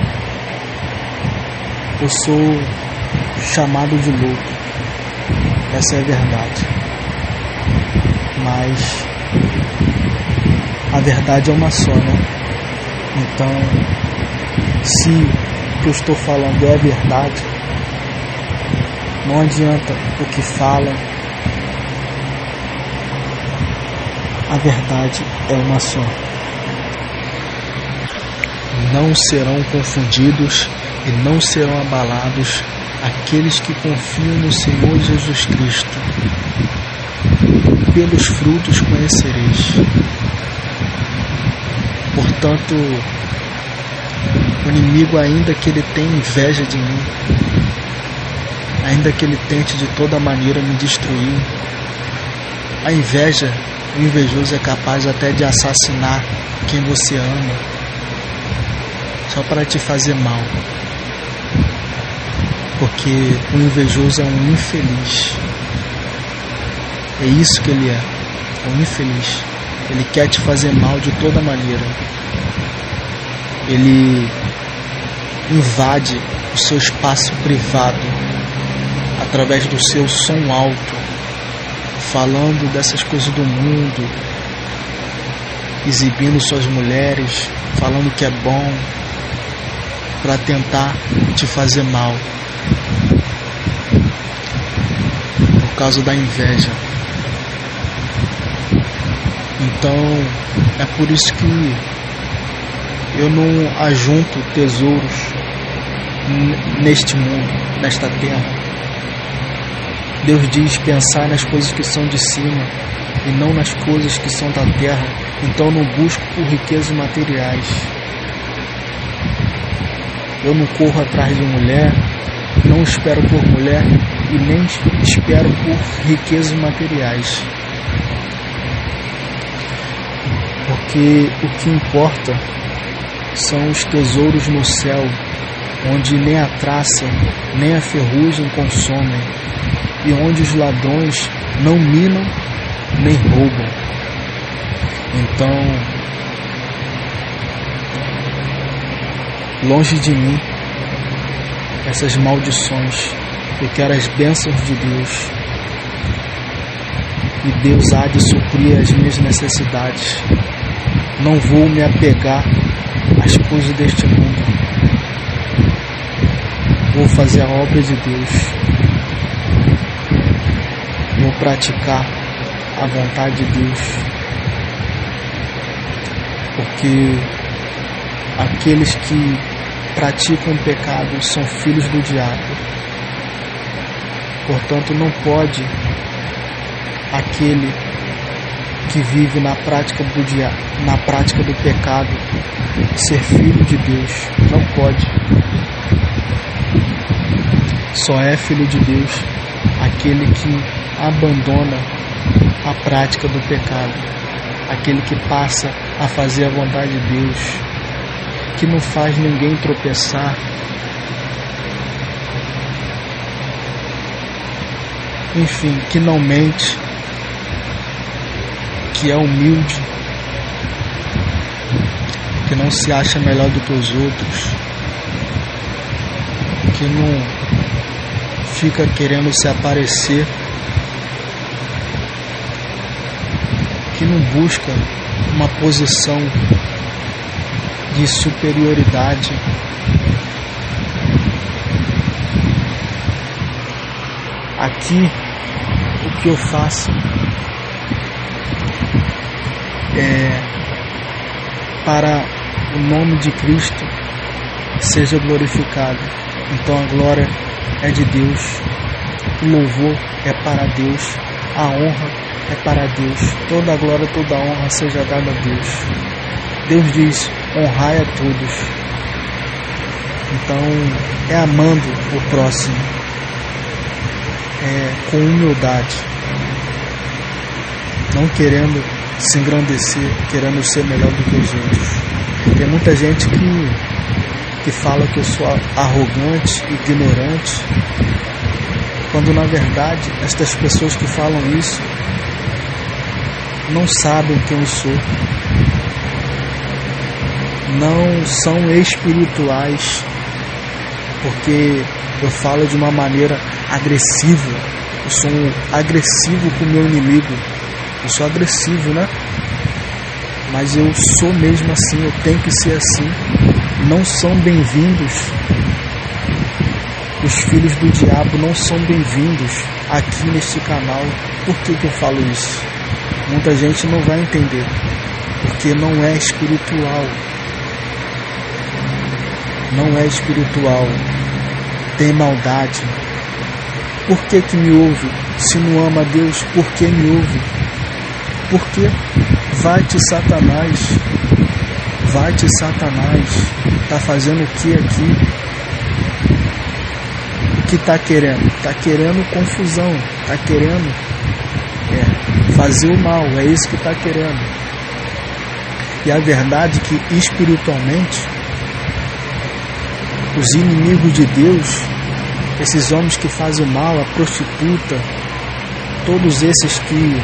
eu sou chamado de louco. Essa é a verdade. Mas a verdade é uma só, né? Então, se o que eu estou falando é verdade, não adianta o que falam. A verdade é uma só. Não serão confundidos e não serão abalados aqueles que confiam no Senhor Jesus Cristo. Pelos frutos conhecereis. Portanto, o inimigo, ainda que ele tenha inveja de mim, ainda que ele tente de toda maneira me destruir, a inveja, o invejoso é capaz até de assassinar quem você ama, só para te fazer mal. Porque o invejoso é um infeliz. É isso que ele é um infeliz. Ele quer te fazer mal de toda maneira. Ele invade o seu espaço privado através do seu som alto, falando dessas coisas do mundo, exibindo suas mulheres, falando que é bom, para tentar te fazer mal, por causa da inveja. Então é por isso que eu não ajunto tesouros neste mundo, nesta terra. Deus diz pensar nas coisas que são de cima e não nas coisas que são da terra. Então eu não busco por riquezas materiais. Eu não corro atrás de mulher, não espero por mulher e nem espero por riquezas materiais. Porque o que importa são os tesouros no céu, onde nem a traça, nem a ferrugem consomem, e onde os ladrões não minam nem roubam. Então, longe de mim essas maldições. Eu quero as bênçãos de Deus, e Deus há de suprir as minhas necessidades. Não vou me apegar às coisas deste mundo. Vou fazer a obra de Deus. Vou praticar a vontade de Deus, porque aqueles que praticam o pecado são filhos do diabo. Portanto, não pode aquele que vive na prática do pecado ser filho de Deus. Não pode. Só é filho de Deus aquele que abandona a prática do pecado, aquele que passa a fazer a vontade de Deus, que não faz ninguém tropeçar, enfim, que não mente, que é humilde, que não se acha melhor do que os outros, que não fica querendo se aparecer, que não busca uma posição de superioridade. Aqui, o que eu faço é para o nome de Cristo seja glorificado. Então a glória é de Deus, o louvor é para Deus, a honra é para Deus, toda a glória, toda a honra seja dada a Deus. Deus diz: honrai a todos. Então é amando o próximo, é com humildade, não querendo se engrandecer, querendo ser melhor do que os outros. Tem muita gente que fala que eu sou arrogante, ignorante, quando na verdade estas pessoas que falam isso não sabem quem eu sou, não são espirituais, porque eu falo de uma maneira agressiva. Eu sou agressivo com o meu inimigo. Eu sou agressivo, né? Mas eu sou mesmo assim, eu tenho que ser assim. Não são bem-vindos. Os filhos do diabo não são bem-vindos aqui neste canal. Por que eu falo isso? Muita gente não vai entender, porque não é espiritual. Não é espiritual. Tem maldade. Por que me ouve? Se não ama a Deus, por que me ouve? Porque vai-te Satanás. Vai-te Satanás. Está fazendo o que aqui? O que está querendo? Está querendo confusão. Está querendo fazer o mal. É isso que está querendo. E a verdade é que espiritualmente os inimigos de Deus, esses homens que fazem o mal, a prostituta, todos esses que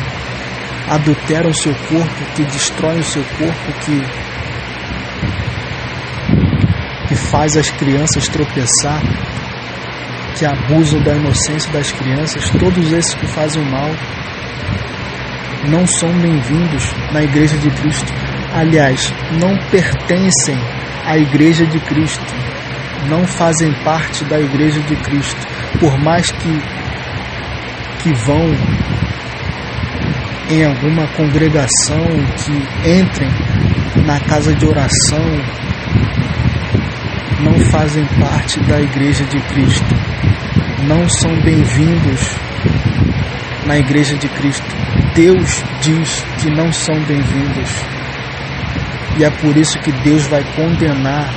adulteram o seu corpo, que destroem o seu corpo, que faz as crianças tropeçar, que abusam da inocência das crianças, todos esses que fazem o mal não são bem-vindos na Igreja de Cristo. Aliás, não pertencem à Igreja de Cristo, não fazem parte da Igreja de Cristo, por mais que vão em alguma congregação, que entrem na casa de oração, não fazem parte da Igreja de Cristo, não são bem-vindos na Igreja de Cristo. Deus diz que não são bem-vindos, e é por isso que Deus vai condenar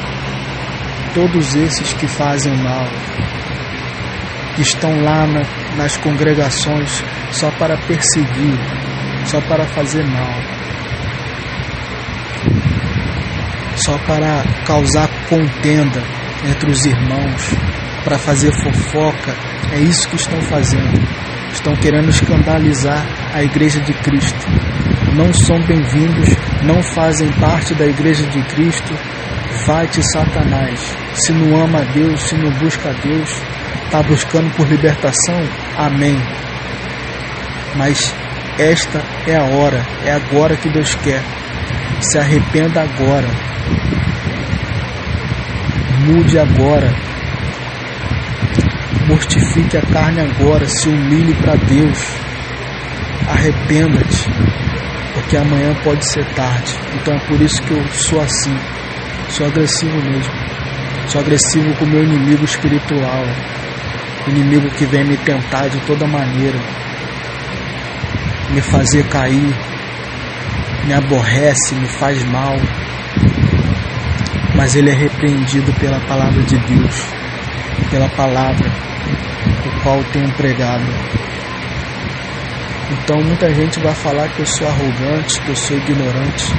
todos esses que fazem mal, que estão lá nas congregações só para perseguir, só para fazer mal, só para causar contenda entre os irmãos, para fazer fofoca. É isso que estão fazendo. Estão querendo escandalizar a Igreja de Cristo. Não são bem-vindos, não fazem parte da Igreja de Cristo. Vai-te, Satanás. Se não ama a Deus, se não busca a Deus, está buscando por libertação? Amém. Mas esta é a hora, é agora que Deus quer. Se arrependa agora. Mude agora. Mortifique a carne agora. Se humilhe para Deus. Arrependa-te, porque amanhã pode ser tarde. Então é por isso que eu sou assim. Sou agressivo mesmo. Sou agressivo com o meu inimigo espiritual. Inimigo que vem me tentar de toda maneira, me fazer cair, me aborrece, me faz mal. Mas ele é repreendido pela palavra de Deus, pela palavra o qual tenho pregado. Então muita gente vai falar que eu sou arrogante, que eu sou ignorante,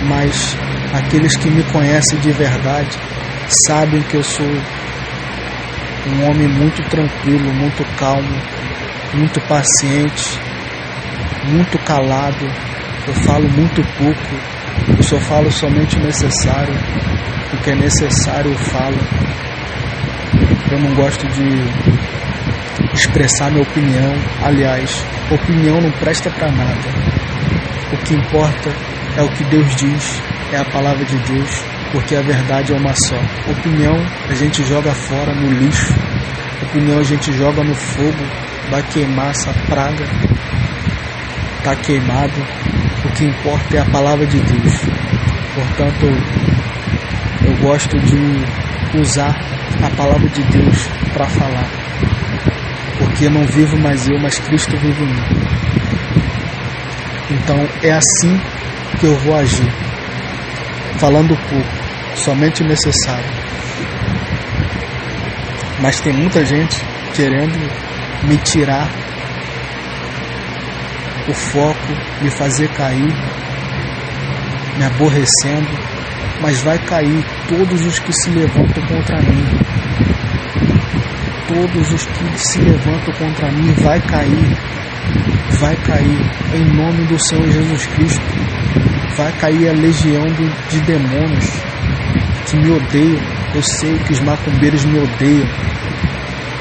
mas aqueles que me conhecem de verdade sabem que eu sou um homem muito tranquilo, muito calmo, muito paciente, muito calado. Eu falo muito pouco, eu só falo somente o necessário. O que é necessário eu falo. Eu não gosto de expressar minha opinião. Aliás, opinião não presta para nada. O que importa é o que Deus diz, é a palavra de Deus, porque a verdade é uma só. Opinião a gente joga fora no lixo. Opinião a gente joga no fogo, vai queimar essa praga. Está queimado. O que importa é a palavra de Deus. Portanto, eu gosto de usar a palavra de Deus para falar, porque não vivo mais eu, mas Cristo vive em mim. Então é assim que eu vou agir, falando pouco, somente o necessário. Mas tem muita gente querendo me tirar o foco, me fazer cair, me aborrecendo. Mas vai cair todos os que se levantam contra mim. Todos os que se levantam contra mim vai cair. Vai cair em nome do Senhor Jesus Cristo. Vai cair a legião de demônios que me odeiam. Eu sei que os macumbeiros me odeiam,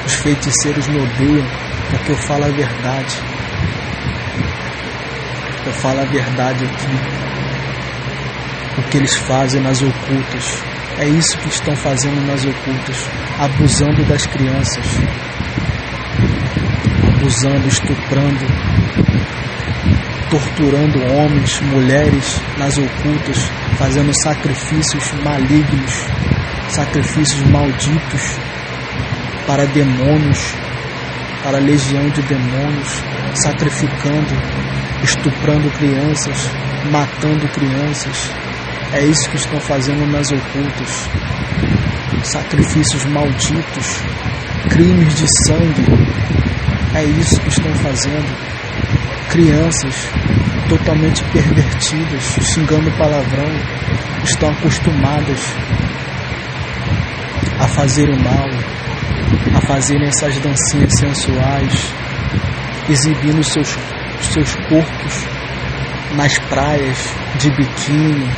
os feiticeiros me odeiam, porque eu falo a verdade. Eu falo a verdade aqui. O que eles fazem nas ocultas. É isso que estão fazendo nas ocultas. Abusando das crianças. Abusando, estuprando, torturando homens, mulheres nas ocultas, fazendo sacrifícios malignos, sacrifícios malditos para demônios, para a legião de demônios, sacrificando, estuprando crianças, matando crianças. É isso que estão fazendo nas ocultas. Sacrifícios malditos, crimes de sangue. É isso que estão fazendo. Crianças totalmente pervertidas, xingando palavrão, estão acostumadas a fazer o mal, a fazerem essas dancinhas sensuais, exibindo seus corpos nas praias, de biquíni,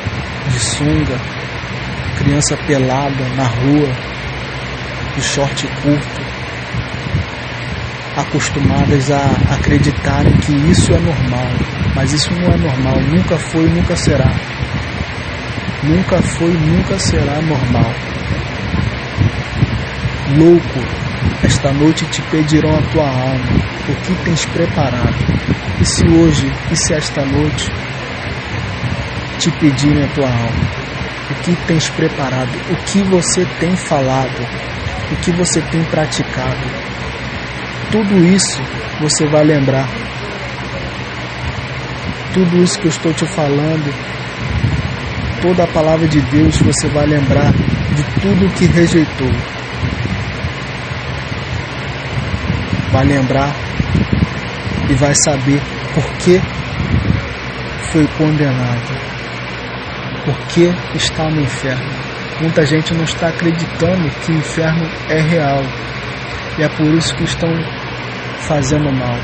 de sunga, criança pelada na rua, de short curto, acostumadas a acreditarem que isso é normal, mas isso não é normal, nunca foi e nunca será. Nunca foi e nunca será normal. Louco, esta noite te pedirão a tua alma, o que tens preparado? E se hoje, e se esta noite te pedirem a tua alma, o que tens preparado? O que você tem falado? O que você tem praticado? Tudo isso você vai lembrar. Tudo isso que eu estou te falando, toda a palavra de Deus você vai lembrar de tudo que rejeitou. Vai lembrar e vai saber por que foi condenado, por que está no inferno. Muita gente não está acreditando que o inferno é real, e é por isso que estão fazendo mal.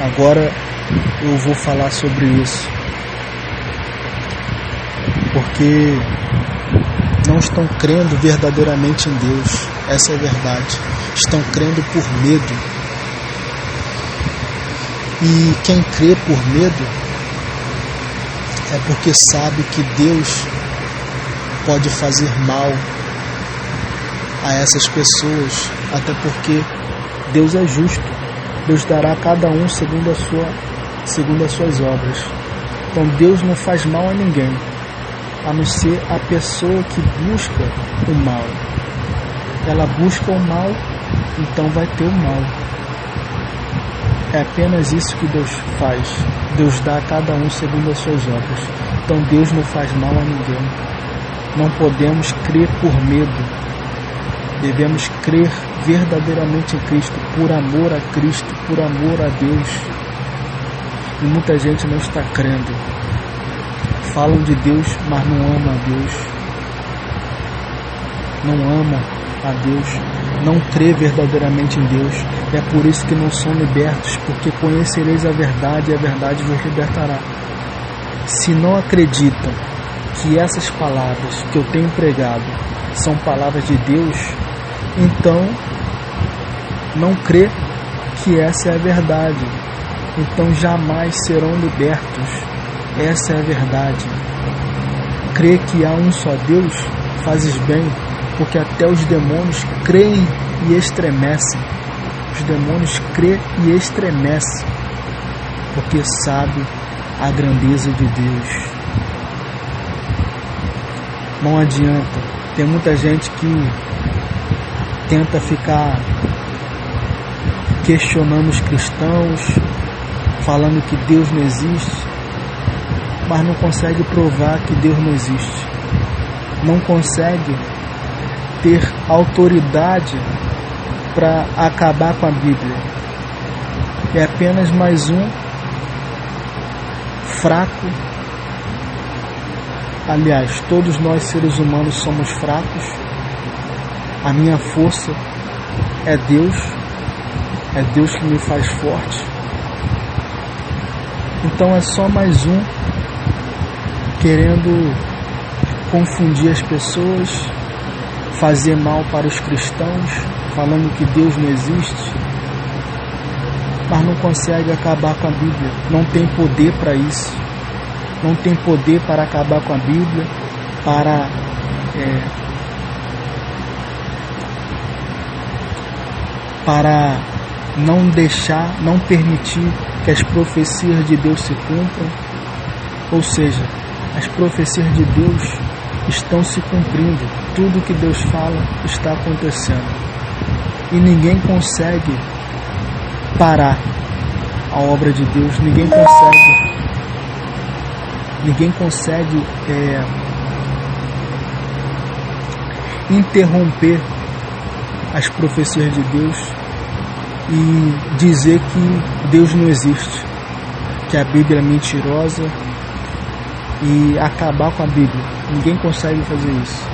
Agora eu vou falar sobre isso, porque não estão crendo verdadeiramente em Deus. Essa é a verdade. Estão crendo por medo. E quem crê por medo é porque sabe que Deus pode fazer mal a essas pessoas, até porque Deus é justo. Deus dará a cada um segundo as suas obras. Então Deus não faz mal a ninguém, a não ser a pessoa que busca o mal. Ela busca o mal, então vai ter o mal. É apenas isso que Deus faz. Deus dá a cada um segundo as suas obras. Então Deus não faz mal a ninguém. Não podemos crer por medo. Devemos crer verdadeiramente em Cristo, por amor a Cristo, por amor a Deus. E muita gente não está crendo. Falam de Deus, mas não amam a Deus. Não ama a Deus, não crê verdadeiramente em Deus. É por isso que não são libertos, porque conhecereis a verdade e a verdade vos libertará. Se não acreditam que essas palavras que eu tenho pregado são palavras de Deus, então não crê que essa é a verdade. Então jamais serão libertos. Essa é a verdade. Crê que há um só Deus, fazes bem, porque até os demônios creem e estremecem. Os demônios creem e estremecem, porque sabem a grandeza de Deus. Não adianta. Tem muita gente que tenta ficar questionando os cristãos, falando que Deus não existe, mas não consegue provar que Deus não existe. Não consegue ter autoridade para acabar com a Bíblia. É apenas mais um fraco. Aliás, todos nós seres humanos somos fracos. A minha força é Deus que me faz forte. Então é só mais um querendo confundir as pessoas, fazer mal para os cristãos, falando que Deus não existe, mas não consegue acabar com a Bíblia. Não tem poder para isso. Não tem poder para acabar com a Bíblia, para não deixar, não permitir que as profecias de Deus se cumpram. Ou seja, as profecias de Deus estão se cumprindo. Tudo que Deus fala está acontecendo. E ninguém consegue parar a obra de Deus. Ninguém consegue interromper as profecias de Deus e dizer que Deus não existe, que a Bíblia é mentirosa, e acabar com a Bíblia. Ninguém consegue fazer isso.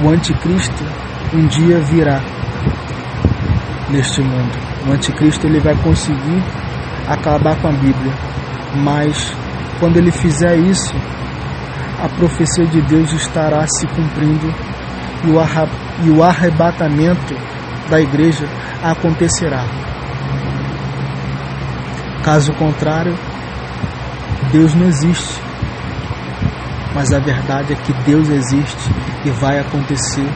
O anticristo um dia virá neste mundo. O anticristo ele vai conseguir acabar com a Bíblia, mas quando ele fizer isso, a profecia de Deus estará se cumprindo e o arrebatamento da igreja acontecerá. Caso contrário, Deus não existe. Mas a verdade é que Deus existe e vai acontecer.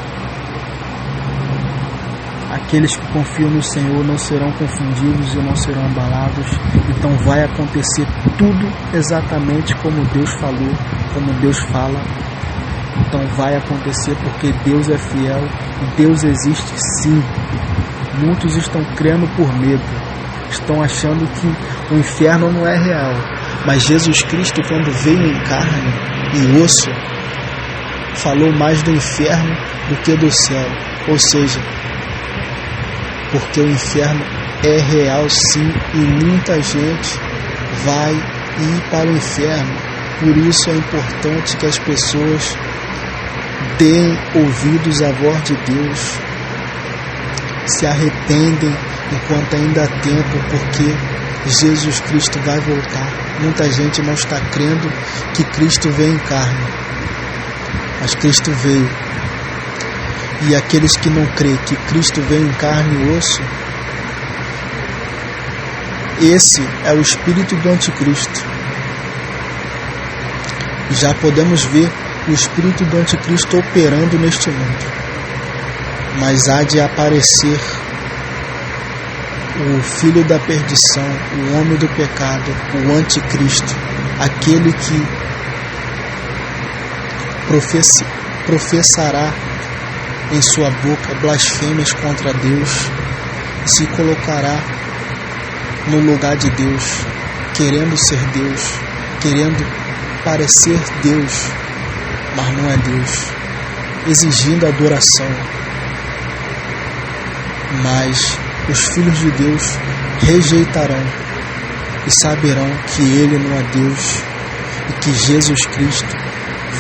Aqueles que confiam no Senhor não serão confundidos e não serão abalados. Então vai acontecer tudo exatamente como Deus falou, como Deus fala. Então vai acontecer porque Deus é fiel e Deus existe sim. Muitos estão crendo por medo, estão achando que o inferno não é real. Mas Jesus Cristo, quando veio em carne e osso, falou mais do inferno do que do céu. Ou seja, porque o inferno é real sim, e muita gente vai ir para o inferno. Por isso é importante que as pessoas deem ouvidos à voz de Deus, se arrependem enquanto ainda há tempo, porque Jesus Cristo vai voltar. Muita gente não está crendo que Cristo veio em carne, mas Cristo veio. E aqueles que não creem que Cristo veio em carne e osso, esse é o espírito do anticristo. Já podemos ver o espírito do anticristo operando neste mundo, mas há de aparecer o filho da perdição, o homem do pecado, o anticristo, aquele que professará em sua boca blasfêmias contra Deus, se colocará no lugar de Deus, querendo ser Deus, querendo parecer Deus, mas não é Deus, exigindo adoração. Mas os filhos de Deus rejeitarão e saberão que Ele não é Deus e que Jesus Cristo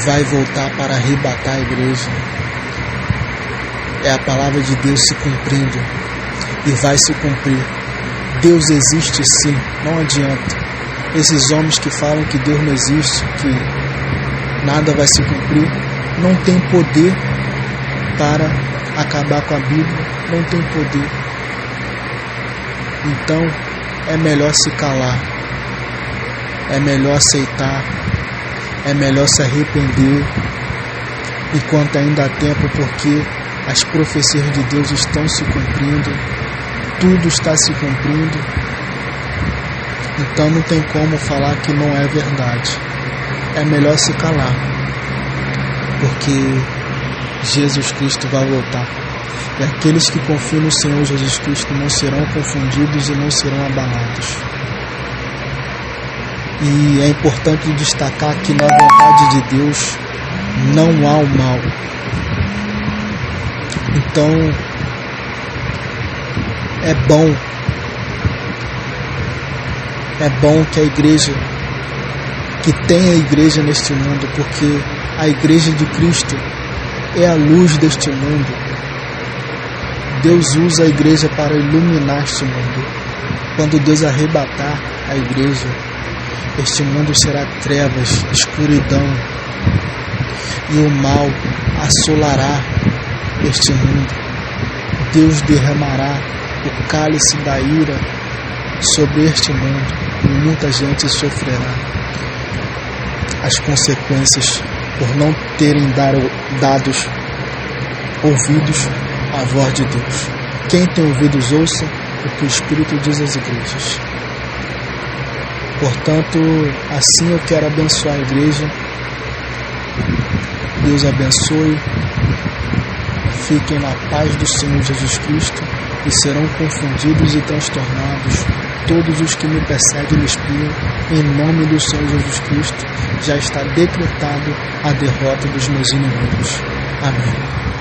vai voltar para arrebatar a igreja. É a palavra de Deus se cumprindo e vai se cumprir. Deus existe sim, não adianta. Esses homens que falam que Deus não existe, que nada vai se cumprir, não tem poder para acabar com a Bíblia, não tem poder. Então é melhor se calar, é melhor aceitar, é melhor se arrepender enquanto ainda há tempo, porque as profecias de Deus estão se cumprindo, tudo está se cumprindo. Então não tem como falar que não é verdade. É melhor se calar, porque Jesus Cristo vai voltar. E aqueles que confiam no Senhor Jesus Cristo não serão confundidos e não serão abalados. E é importante destacar que na vontade de Deus não há o mal. Então é bom que a igreja, que tenha a igreja neste mundo, porque a igreja de Cristo é a luz deste mundo. Deus usa a igreja para iluminar este mundo. Quando Deus arrebatar a igreja, este mundo será trevas, escuridão, e o mal assolará este mundo. Deus derramará o cálice da ira sobre este mundo, e muita gente sofrerá as consequências por não terem dados ouvidos à voz de Deus. Quem tem ouvidos, ouça o que o Espírito diz às igrejas. Portanto, assim eu quero abençoar a igreja. Deus abençoe. Fiquem na paz do Senhor Jesus Cristo, e serão confundidos e transtornados todos os que me perseguem e me espiam. Em nome do Senhor Jesus Cristo, já está decretado a derrota dos meus inimigos. Amém.